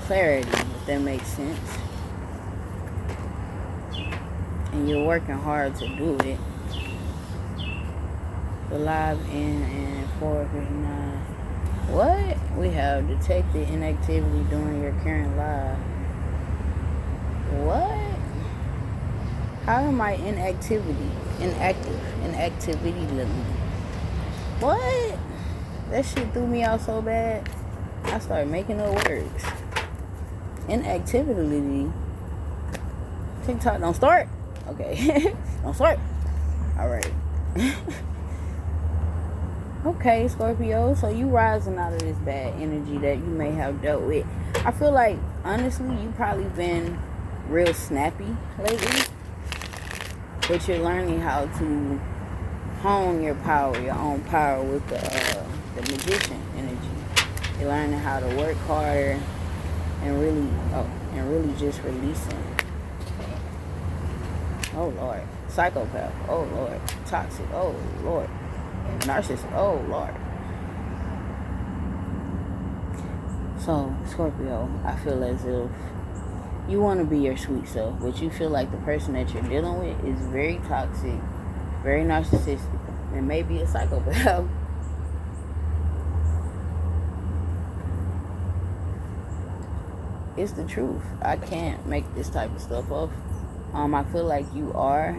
Speaker 1: clarity, if that makes sense. And you're working hard to do it. The live and 459. What? We have detected inactivity during your current live. What? How am I inactive? Inactivity. What? That shit threw me out so bad. I started making up words. Inactivity. TikTok, don't start. Okay. Don't start. Alright. Okay, Scorpio. So you rising out of this bad energy that you may have dealt with. I feel like, honestly, you probably been real snappy lately. But you're learning how to hone your power, your own power with the Magician energy. You're learning how to work harder and really just releasing. Oh Lord. Psychopath. Oh Lord. Toxic. Oh Lord. Narcissist. Oh Lord. So, Scorpio, I feel as if you want to be your sweet self, but you feel like the person that you're dealing with is very toxic, very narcissistic, and maybe a psychopath. It's the truth. I can't make this type of stuff up. I feel like you are,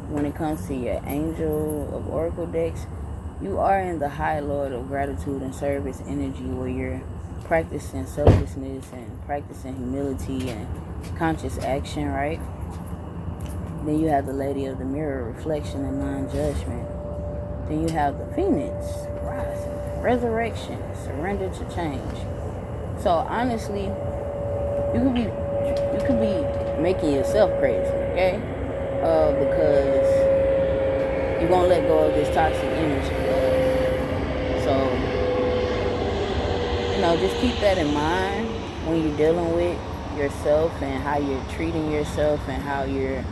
Speaker 1: when it comes to your Angel of Oracle decks, you are in the high Lord of gratitude and service energy, where you're practicing selflessness and practicing humility and conscious action, right? Then you have the Lady of the Mirror, reflection and non-judgment. Then you have the Phoenix, rising, resurrection, surrender to change. So honestly, you could be making yourself crazy, okay? Because you're gonna let go of this toxic energy. So, just keep that in mind when you're dealing with yourself and how you're treating yourself and how you're,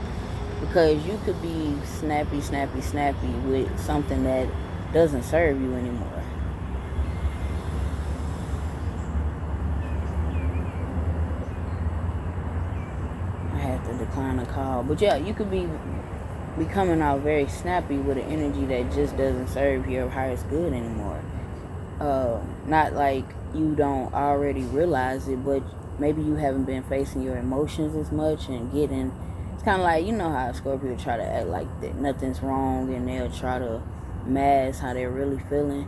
Speaker 1: because you could be snappy with something that doesn't serve you anymore. I have to decline a call. But yeah, you could be coming out very snappy with an energy that just doesn't serve your highest good anymore. Not like you don't already realize it, but maybe you haven't been facing your emotions as much and getting, it's kind of like, you know how Scorpio try to act like that nothing's wrong, and they'll try to mask how they're really feeling.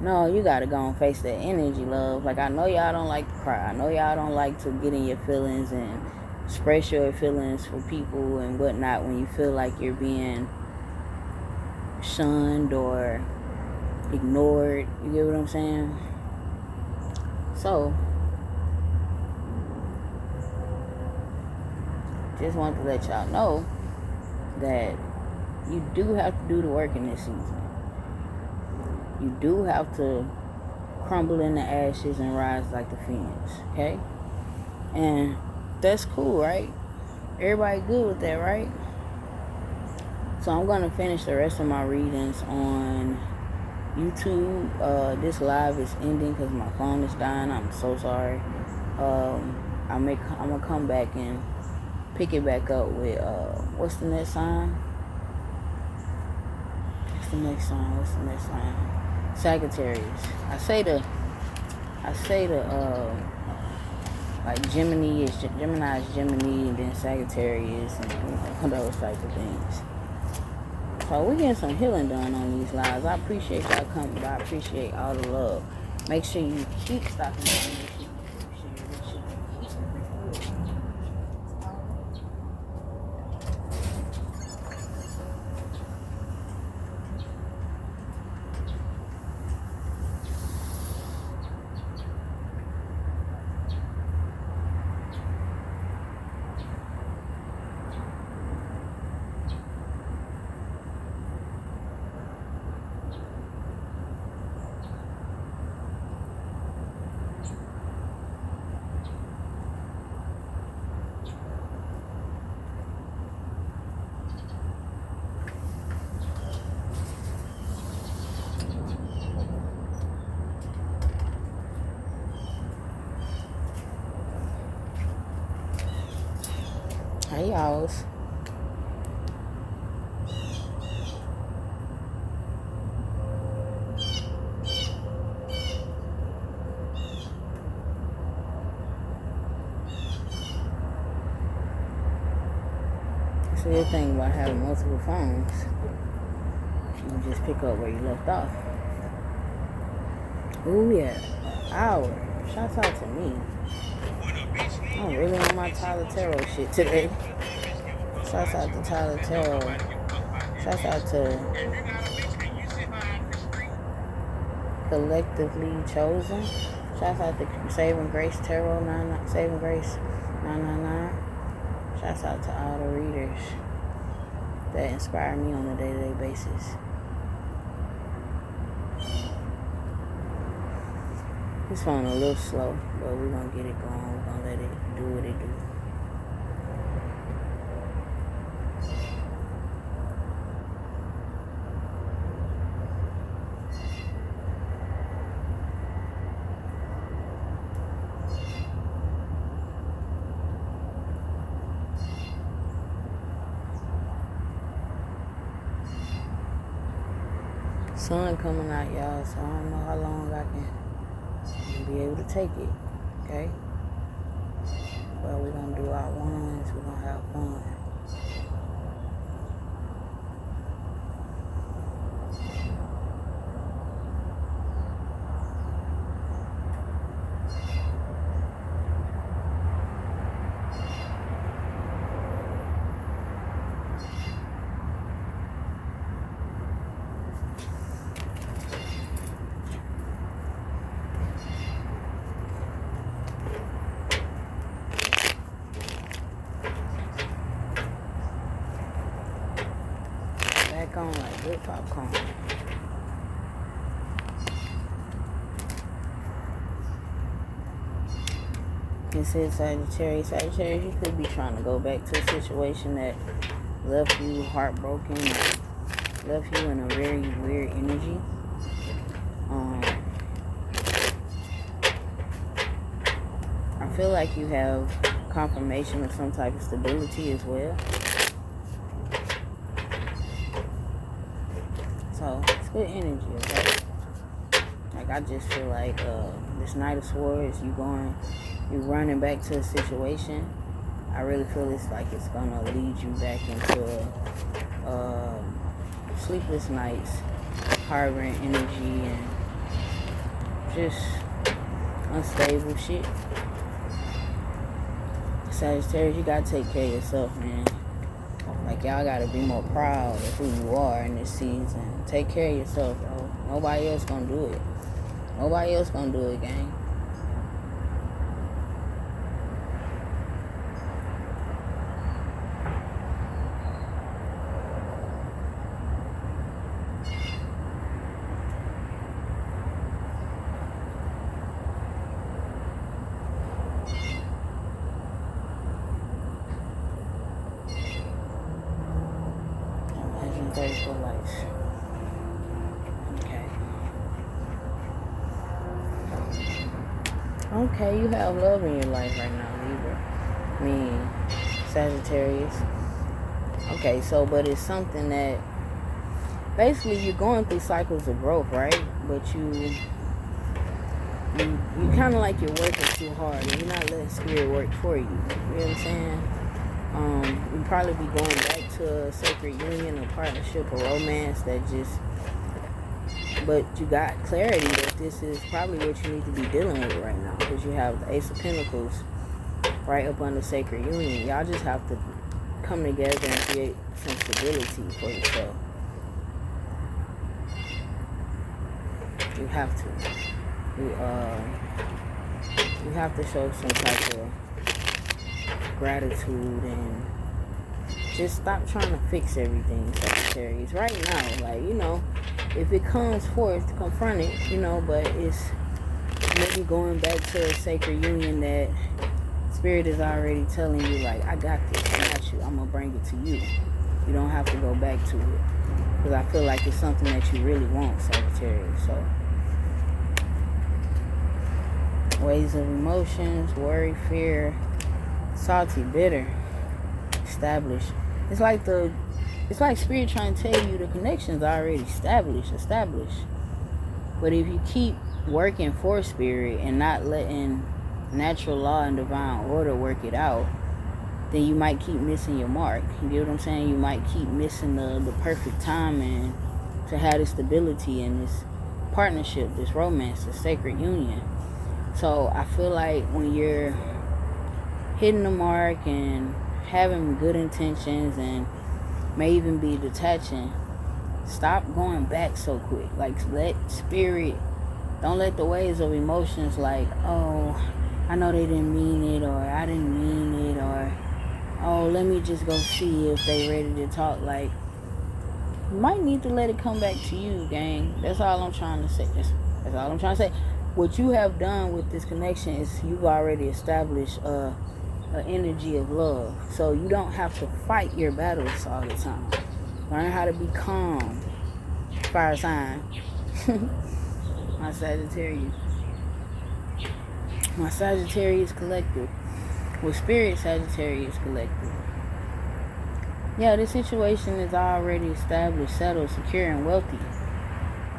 Speaker 1: No, you gotta go and face that energy, love. Like, I know y'all don't like to cry. I know y'all don't like to get in your feelings and express your feelings for people and whatnot when you feel like you're being shunned or ignored. You get what I'm saying? So, just want to let y'all know that you do have to do the work in this season. You do have to crumble in the ashes and rise like the phoenix, okay? And that's cool, right? Everybody good with that, right? So I'm going to finish the rest of my readings on YouTube. This live is ending because my phone is dying. I'm so sorry. I'm going to come back and pick it back up with, what's the next sign? What's the next sign? Sagittarius. I say the like Gemini is Gemini, and then Sagittarius, and those type of things. So we're getting some healing done on these lives. I appreciate y'all coming by. I appreciate all the love. Make sure you keep stopping by. Hey, y'all. That's the good thing about having multiple phones. You can just pick up where you left off. Ooh, yeah. Hour. Shouts out to me. I'm really on my Tyler Tarot shit today. Shouts out to Tyler Tarot. Shouts out to Collectively Chosen. Shouts out to Saving Grace Tarot 99, Saving Grace 999. Shouts out to all the readers that inspire me on a day-to-day basis. This phone a little slow, but we're gonna get it going. We're gonna let it do what it do. Sun coming out, y'all, so I don't know how long I can be able to take it, okay? But we're gonna do our ones, we're gonna have fun. Back on like good popcorn. It says Sagittarius. Sagittarius, you could be trying to go back to a situation that left you heartbroken, left you in a very weird energy. I feel like you have confirmation of some type of stability as well. So it's good energy, okay? Like I just feel like this Knight of Swords, you running back to a situation. I really feel it's like it's gonna lead you back into sleepless nights, harboring energy and just unstable shit. Sagittarius, you gotta take care of yourself, man. Like y'all gotta be more proud of who you are in this season. Take care of yourself, bro. Nobody else gonna do it. Nobody else gonna do it, gang. For life. Okay, you have love in your life right now, Libra. I mean, Sagittarius. Okay, so, but it's something that basically you're going through cycles of growth, right? But you kind of like you're working too hard and you're not letting spirit work for you. You know what I'm saying? You'll probably be going back to a sacred union, a partnership, a romance but you got clarity that this is probably what you need to be dealing with right now, because you have the Ace of Pentacles right up under sacred union. Y'all just have to come together and create some stability for yourself. You have to. You have to show some type of gratitude and just stop trying to fix everything, Sagittarius. Right now, like, you know, if it comes forth, confront it, you know, but it's maybe going back to a sacred union that spirit is already telling you, like, I got this, I got you, I'm gonna bring it to you. You don't have to go back to it, because I feel like it's something that you really want, Sagittarius. So waves of emotions, worry, fear, salty, bitter, established. It's like Spirit trying to tell you the connection's already established. But if you keep working for Spirit and not letting natural law and divine order work it out, then you might keep missing your mark. You get what I'm saying? You might keep missing the perfect timing to have this stability and this partnership, this romance, this sacred union. So I feel like when you're hitting the mark and having good intentions and may even be detaching, stop going back so quick. Like, let Spirit, don't let the waves of emotions like, oh, I know they didn't mean it, or I didn't mean it, or oh, let me just go see if they ready to talk. Like, you might need to let it come back to you, gang. That's all I'm trying to say. That's all I'm trying to say. What you have done with this connection is you've already established an energy of love. So you don't have to fight your battles all the time. Learn how to be calm. Fire sign. My Sagittarius. My Sagittarius collective. With Spirit, Sagittarius collective. Yeah, this situation is already established, settled, secure, and wealthy.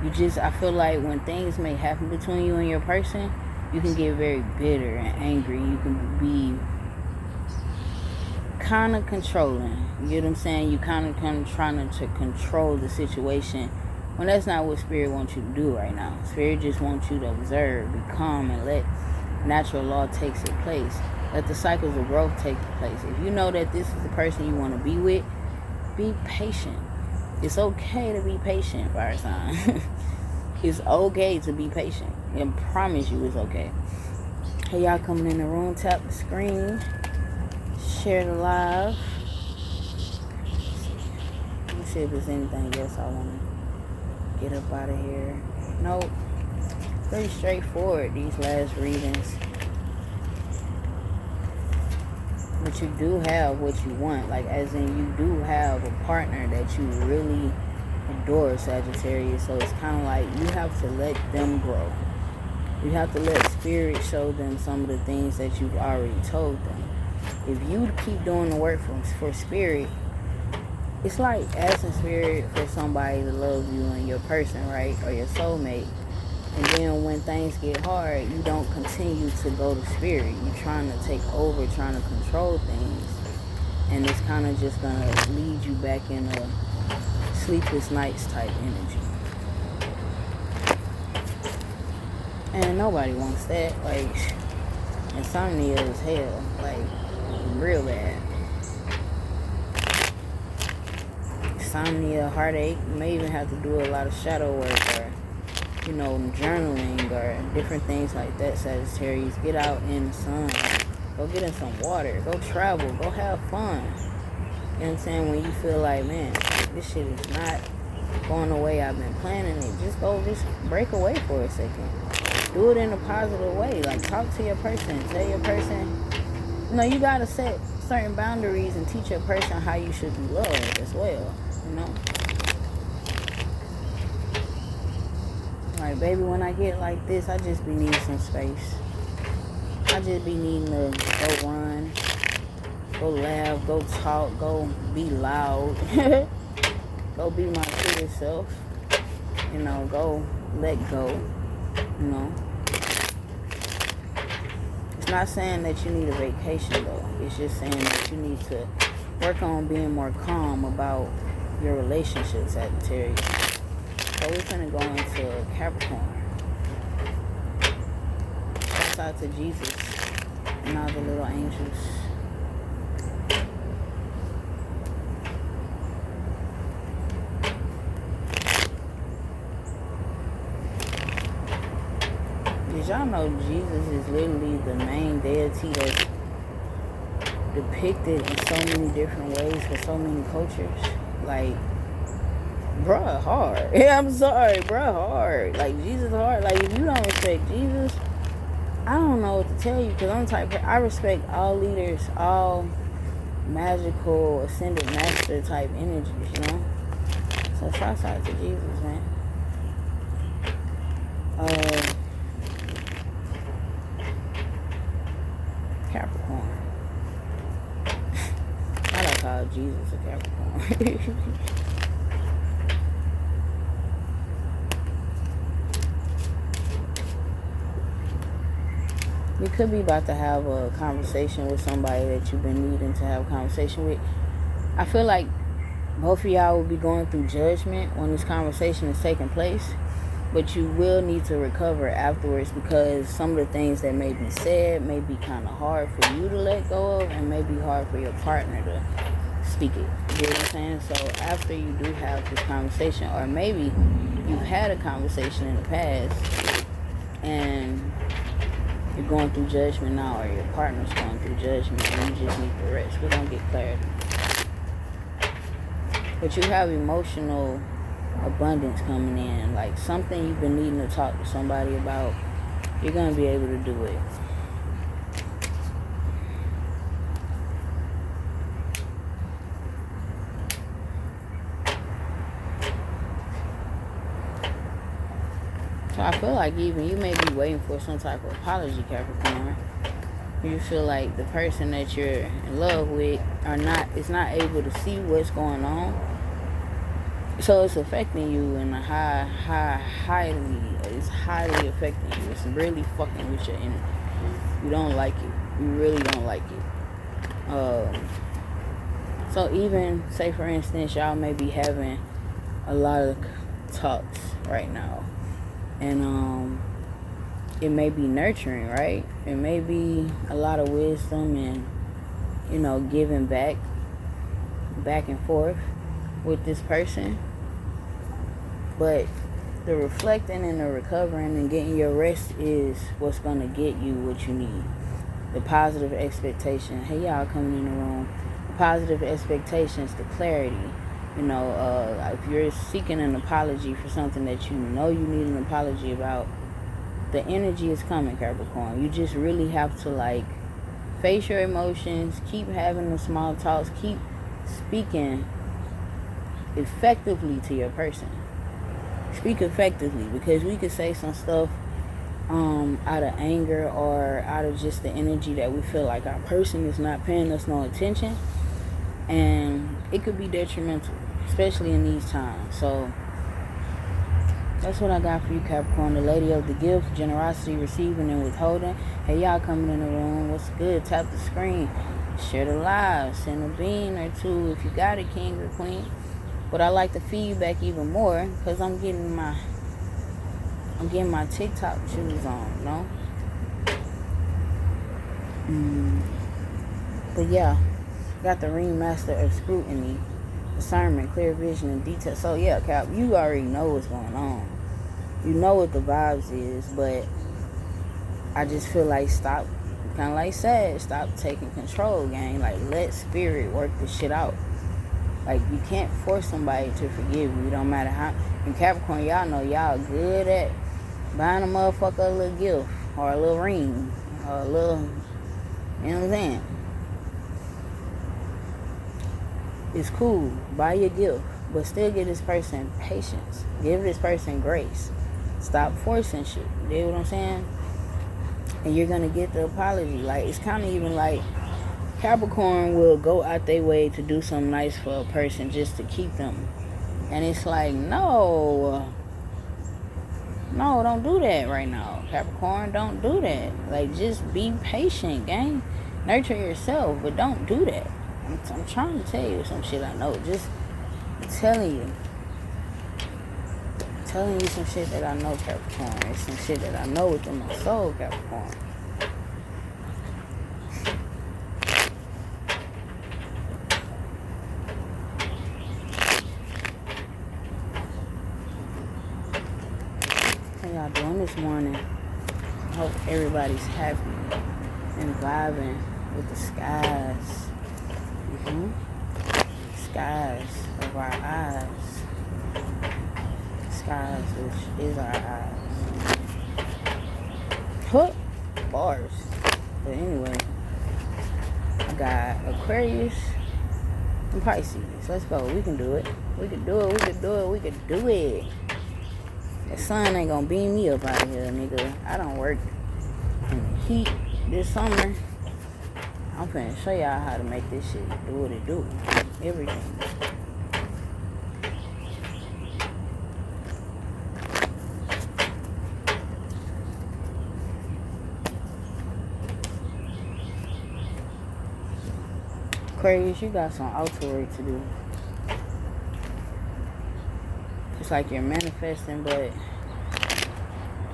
Speaker 1: I feel like when things may happen between you and your person, you can get very bitter and angry. You can be kind of controlling. You get what I'm saying? You kind of trying to control the situation when that's not what Spirit wants you to do right now. Spirit just wants you to observe, be calm, and let natural law take its place. Let the cycles of growth take place. If you know that this is the person you want to be with, be patient. It's okay to be patient, fire sign. It's okay to be patient. I promise you it's okay. Hey, y'all coming in the room, tap the screen. Share the live. Let me see if there's anything else I want to get up out of here. Nope. Pretty straightforward, these last readings. But you do have what you want. Like, as in, you do have a partner that you really adore, Sagittarius. So it's kind of like you have to let them grow. You have to let Spirit show them some of the things that you've already told them. If you keep doing the work for Spirit, it's like asking Spirit for somebody to love you and your person, right? Or your soulmate. And then when things get hard, you don't continue to go to Spirit. You're trying to take over, trying to control things. And it's kind of just going to lead you back in a sleepless nights type energy. And nobody wants that. Like, insomnia is hell. Like, real bad. Insomnia, heartache. You may even have to do a lot of shadow work or journaling or different things like that, Sagittarius. Get out in the sun. Go get in some water. Go travel. Go have fun. You know what I'm saying? When you feel like, man, this shit is not going the way I've been planning it, just break away for a second. Do it in a positive way. Like, talk to your person. Tell your person, you got to set certain boundaries and teach your person how you should be loved as well, Like, baby, when I get like this, I just be needing some space. I just be needing to go run, go laugh, go talk, go be loud, go be my true self, go let go, It's not saying that you need a vacation, though. It's just saying that you need to work on being more calm about your relationships, Sagittarius. So we're going to go into Capricorn. Shout out to Jesus and all the little angels. Did y'all know Jesus is literally the main deity that's depicted in so many different ways for so many cultures? Like, bruh, hard. Yeah, I'm sorry, bruh, hard. Like, Jesus hard. Like, if you don't respect Jesus, I don't know what to tell you, because I'm the type of, I respect all leaders, all magical, ascended master type energies, So shout out to Jesus, man. Capricorn. I like how Jesus, a Capricorn. You could be about to have a conversation with somebody that you've been needing to have a conversation with. I feel like both of y'all will be going through judgment when this conversation is taking place, but you will need to recover afterwards, because some of the things that may be said may be kind of hard for you to let go of, and may be hard for your partner to speak it. You know what I'm saying? So after you do have this conversation, or maybe you've had a conversation in the past and you're going through judgment now, or your partner's going through judgment and you just need the rest. We're going to get clarity. But you have emotional abundance coming in, like something you've been needing to talk to somebody about. You're going to be able to do it. So I feel like even you may be waiting for some type of apology, Capricorn. You feel like the person that you're in love with is not able to see what's going on. So it's affecting you in a it's highly affecting you. It's really fucking with your energy. You don't like it. You really don't like it. So even, say for instance, y'all may be having a lot of talks right now. And it may be nurturing, right? It may be a lot of wisdom and, giving back and forth with this person. But the reflecting and the recovering and getting your rest is what's going to get you what you need. The positive expectation. Hey, y'all coming in the room. The positive expectations, the clarity. If you're seeking an apology for something that you know you need an apology about, the energy is coming, Capricorn. You just really have to, face your emotions, keep having the small talks, keep speaking effectively to your person. Speak effectively, because we could say some stuff out of anger or out of just the energy that we feel like our person is not paying us no attention, and it could be detrimental, especially in these times. So that's what I got for you, Capricorn. The lady of the gift, generosity, receiving, and withholding. Hey, y'all coming in the room. What's good? Tap the screen. Share the live. Send a bean or two if you got it, king or queen. But I like the feedback even more, because I'm getting my TikTok shoes on, But yeah, got the ringmaster of scrutiny, discernment, clear vision, and detail. So yeah, Cap, you already know what's going on. You know what the vibes is, but I just feel like stop, kind of like said, stop taking control, gang. Let spirit work this shit out. You can't force somebody to forgive you. It don't matter how. In Capricorn, y'all know y'all good at buying a motherfucker a little gift, or a little ring, or a little, you know what I'm saying? It's cool. Buy your gift, but still give this person patience. Give this person grace. Stop forcing shit. You know what I'm saying? And you're gonna get the apology. It's kind of even like Capricorn will go out their way to do something nice for a person just to keep them. And it's no, don't do that right now. Capricorn, don't do that. Just be patient, gang. Nurture yourself, but don't do that. I'm trying to tell you some shit I know. Just telling you some shit that I know, Capricorn. It's some shit that I know within my soul, Capricorn. How y'all doing this morning? I hope everybody's happy and vibing with the skies. Skies of our eyes. Skies, which is our eyes. Bars. But anyway, I got Aquarius and Pisces. Let's go. We can do it. We can do it. We can do it. We can do it. The sun ain't gonna beam me up out of here, nigga. I don't work in the heat this summer. I'm finna show y'all how to make this shit do what it do. Everything. Aquarius, you got some outer work to do. It's like you're manifesting, but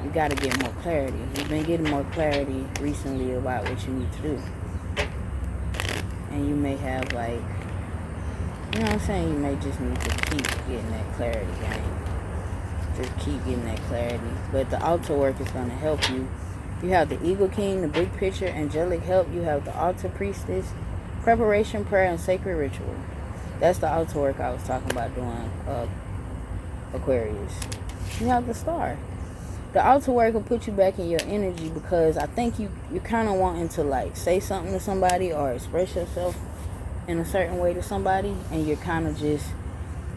Speaker 1: you gotta get more clarity. You've been getting more clarity recently about what you need to do. And you may have like, you know what I'm saying? You may just need to keep getting that clarity, right? Just keep getting that clarity. But the outer work is gonna help you. You have the Eagle King, the big picture, angelic help. You have the altar priestess, preparation, prayer, and sacred ritual. That's the outer work I was talking about doing, Aquarius. You have the star. The outer work will put you back in your energy because I think you're kind of wanting to like say something to somebody or express yourself in a certain way to somebody, and you're kind of just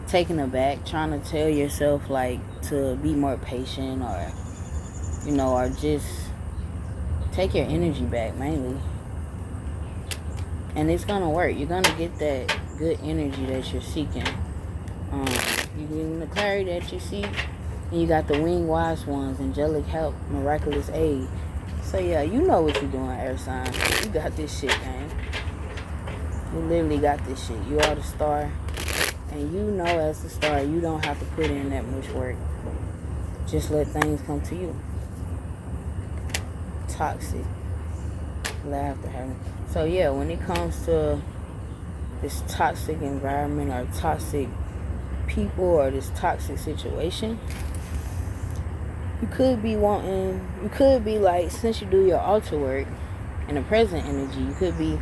Speaker 1: taken aback, trying to tell yourself like to be more patient, or or just take your energy back mainly. And it's gonna work. You're gonna get that good energy that you're seeking. You're getting the clarity that you seek, and you got the winged wise ones, angelic help, miraculous aid. So yeah, you know what you're doing, air sign. You got this shit, man. You literally got this shit. You are the star, and you know as the star, you don't have to put in that much work. Just let things come to you. Toxic laughter having. So yeah, when it comes to this toxic environment or toxic people or this toxic situation, you could be like, since you do your altar work in the present energy, you could be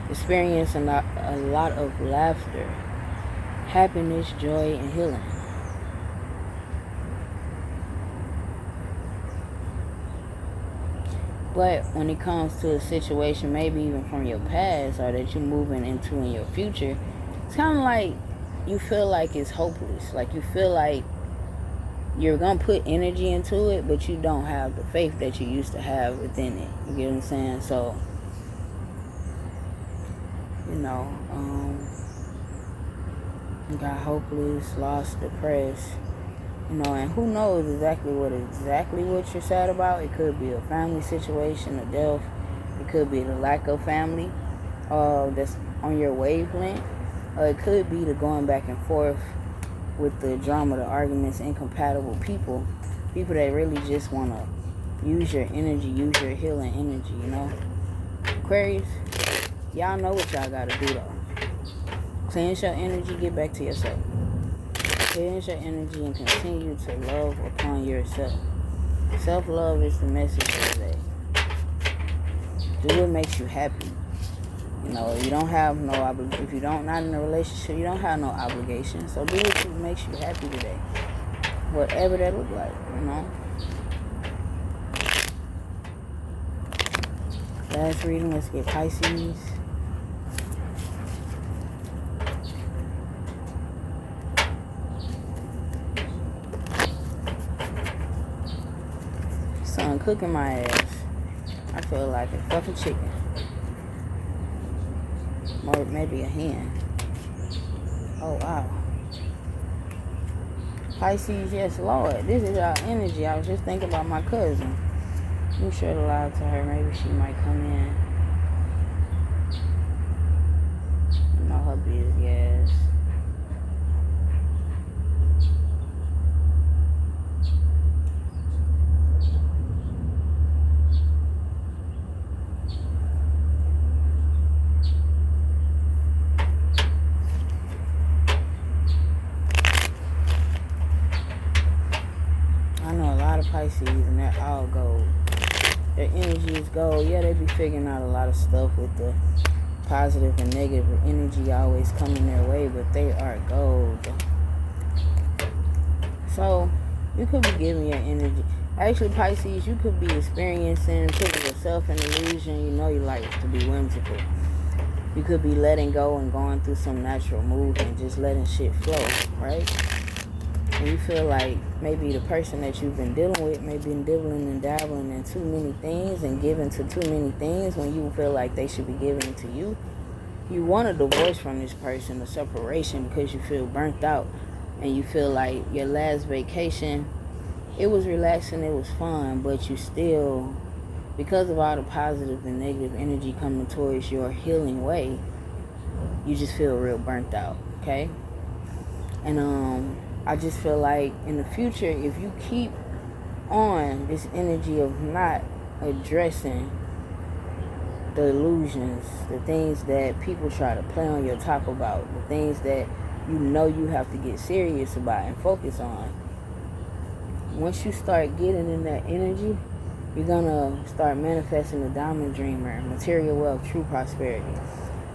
Speaker 1: experiencing a lot of laughter, happiness, joy, and healing. But when it comes to a situation, maybe even from your past or that you're moving into in your future, it's kind of like you feel like it's hopeless. Like you feel like you're going to put energy into it, but you don't have the faith that you used to have within it. You get what I'm saying? So, you got hopeless, lost, depressed. And who knows exactly what you're sad about. It could be a family situation, a death. It could be the lack of family that's on your wavelength. It could be the going back and forth with the drama, the arguments, incompatible people that really just want to use your energy, use your healing energy, Aquarius, y'all know what y'all got to do, though. Cleanse your energy, get back to yourself. Cleanse your energy and continue to love upon yourself. Self-love is the message of today. Do what makes you happy. You don't have no obligation. If you're not in a relationship, you don't have no obligation. So do what makes you happy today. Whatever that look like, Last reading, let's get Pisces. Son cooking my ass. I feel like a fucking chicken. Or maybe a hen. Oh, wow. Pisces, yes, Lord. This is our energy. I was just thinking about my cousin. You shared a lot to her. Maybe she might come in. Her busy ass. Pisces, and they're all gold. Their energy is gold. Yeah, they be figuring out a lot of stuff with the positive and negative energy always coming their way, but they are gold. So you could be giving your energy. Actually, Pisces, you could be experiencing, putting yourself in illusion. You like to be whimsical. You could be letting go and going through some natural movement, just letting shit flow, right? and you feel like maybe the person that you've been dealing with may be dibbling and dabbling in too many things and giving to too many things when you feel like they should be giving to you. You want a divorce from this person, a separation, because you feel burnt out and you feel like your last vacation, it was relaxing, it was fun, but you still, because of all the positive and negative energy coming towards your healing way, you just feel real burnt out, okay? And I just feel like in the future, if you keep on this energy of not addressing the illusions, the things that people try to play on your top about, the things that you know you have to get serious about and focus on, once you start getting in that energy, you're gonna start manifesting the diamond dreamer, material wealth, true prosperity.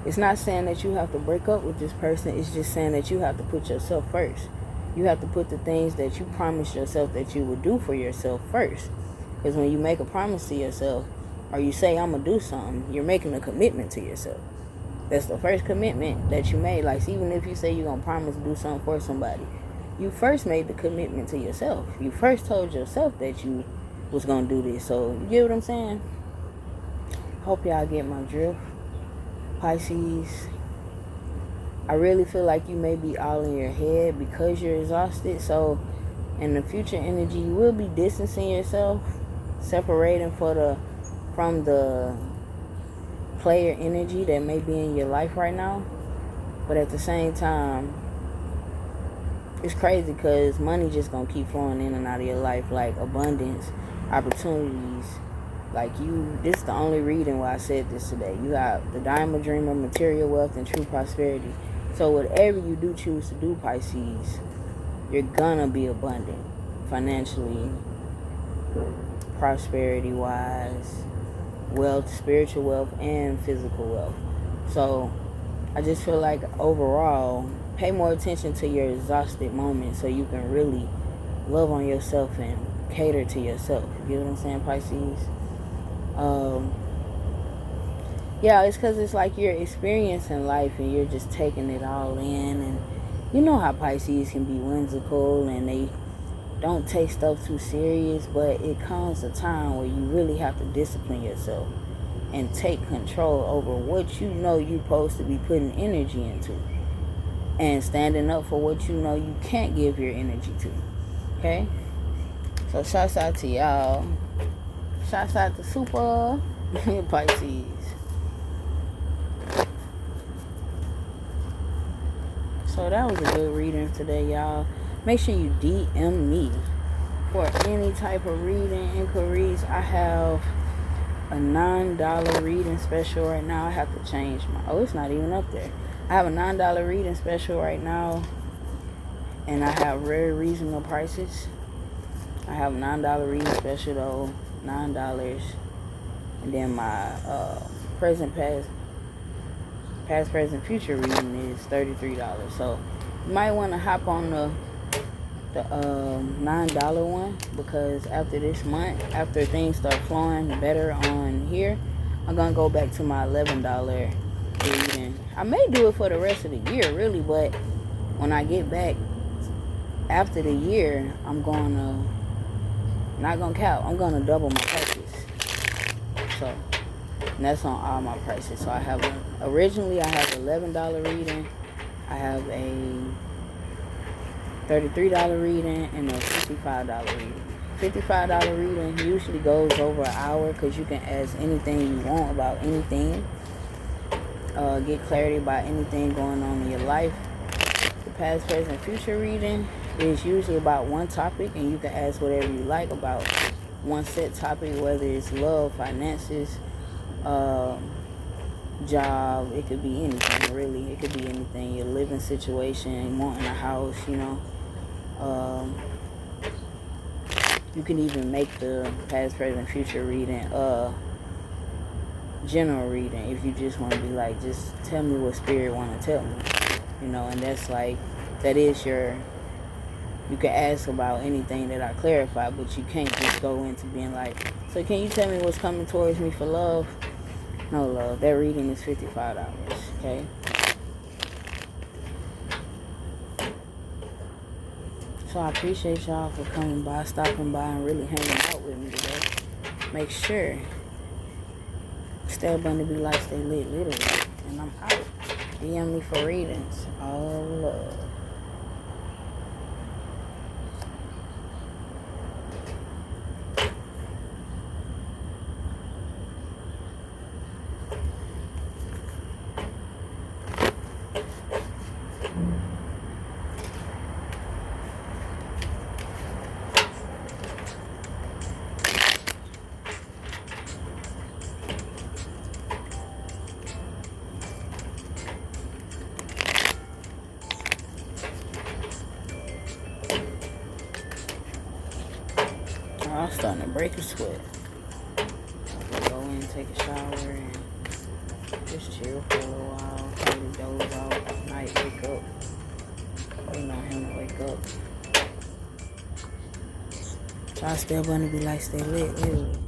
Speaker 1: It's not saying that you have to break up with this person. It's just saying that you have to put yourself first. You have to put the things that you promised yourself that you would do for yourself first. Because when you make a promise to yourself, or you say, I'm going to do something, you're making a commitment to yourself. That's the first commitment that you made. Like, even if you say you're going to promise to do something for somebody, you first made the commitment to yourself. You first told yourself that you was going to do this. So, you get what I'm saying? Hope y'all get my drift. Pisces, I really feel like you may be all in your head because you're exhausted. So, in the future energy, you will be distancing yourself, separating from the player energy that may be in your life right now. But at the same time, it's crazy because money just gonna keep flowing in and out of your life, like abundance, opportunities. Like this is the only reading why I said this today. You got the diamond dreamer, material wealth, and true prosperity. So whatever you do choose to do, Pisces, you're gonna be abundant financially, prosperity wise, wealth, spiritual wealth, and physical wealth. So I just feel like overall, pay more attention to your exhausted moments so you can really love on yourself and cater to yourself. You get what I'm saying, Pisces? Yeah, it's because it's like you're experiencing life and you're just taking it all in. And you know how Pisces can be whimsical and they don't take stuff too serious, but it comes a time where you really have to discipline yourself and take control over what you know you're supposed to be putting energy into and standing up for what you know you can't give your energy to. Okay? So shouts out to y'all. Shouts out to Super Pisces. So that was a good reading today, y'all. Make sure you DM me for any type of reading inquiries. I have a $9 reading special right now. I have to change it's not even up there. I have a $9 reading special right now, and I have very reasonable prices. I have a $9 reading special though, $9, and then my past, present, future reading is $33. So you might want to hop on the $9 one, because after this month, after things start flowing better on here, I'm gonna go back to my $11 reading. I may do it for the rest of the year, really, but when I get back after the year, I'm gonna not gonna cap. I'm gonna double my prices. So and that's on all my prices. So I have originally I have $11 reading, I have a $33 reading, and a $55 reading. $55 reading usually goes over an hour because you can ask anything you want about anything. Get clarity about anything going on in your life. The past, present, future reading is usually about one topic, and you can ask whatever you like about one set topic, whether it's love, finances, job. It could be anything, really. It could be anything. Your living situation, wanting a house, you can even make the past, present, future reading general reading if you just want to be like, just tell me what spirit want to tell me, and that's like, that is you can ask about anything that I clarify, but you can't just go into being like, so can you tell me what's coming towards me for love? No, love. That reading is $55, okay? So I appreciate y'all for coming by, stopping by, and really hanging out with me today. Make sure, stay abundant, be light, stay lit, literally. And I'm out. DM me for readings. All love. I'm starting to break a sweat. Go in, take a shower, and just chill for a little while. Probably doze off at night, wake up. Waiting on him to wake up. Try to stay abundant, be light, stay lit, literally.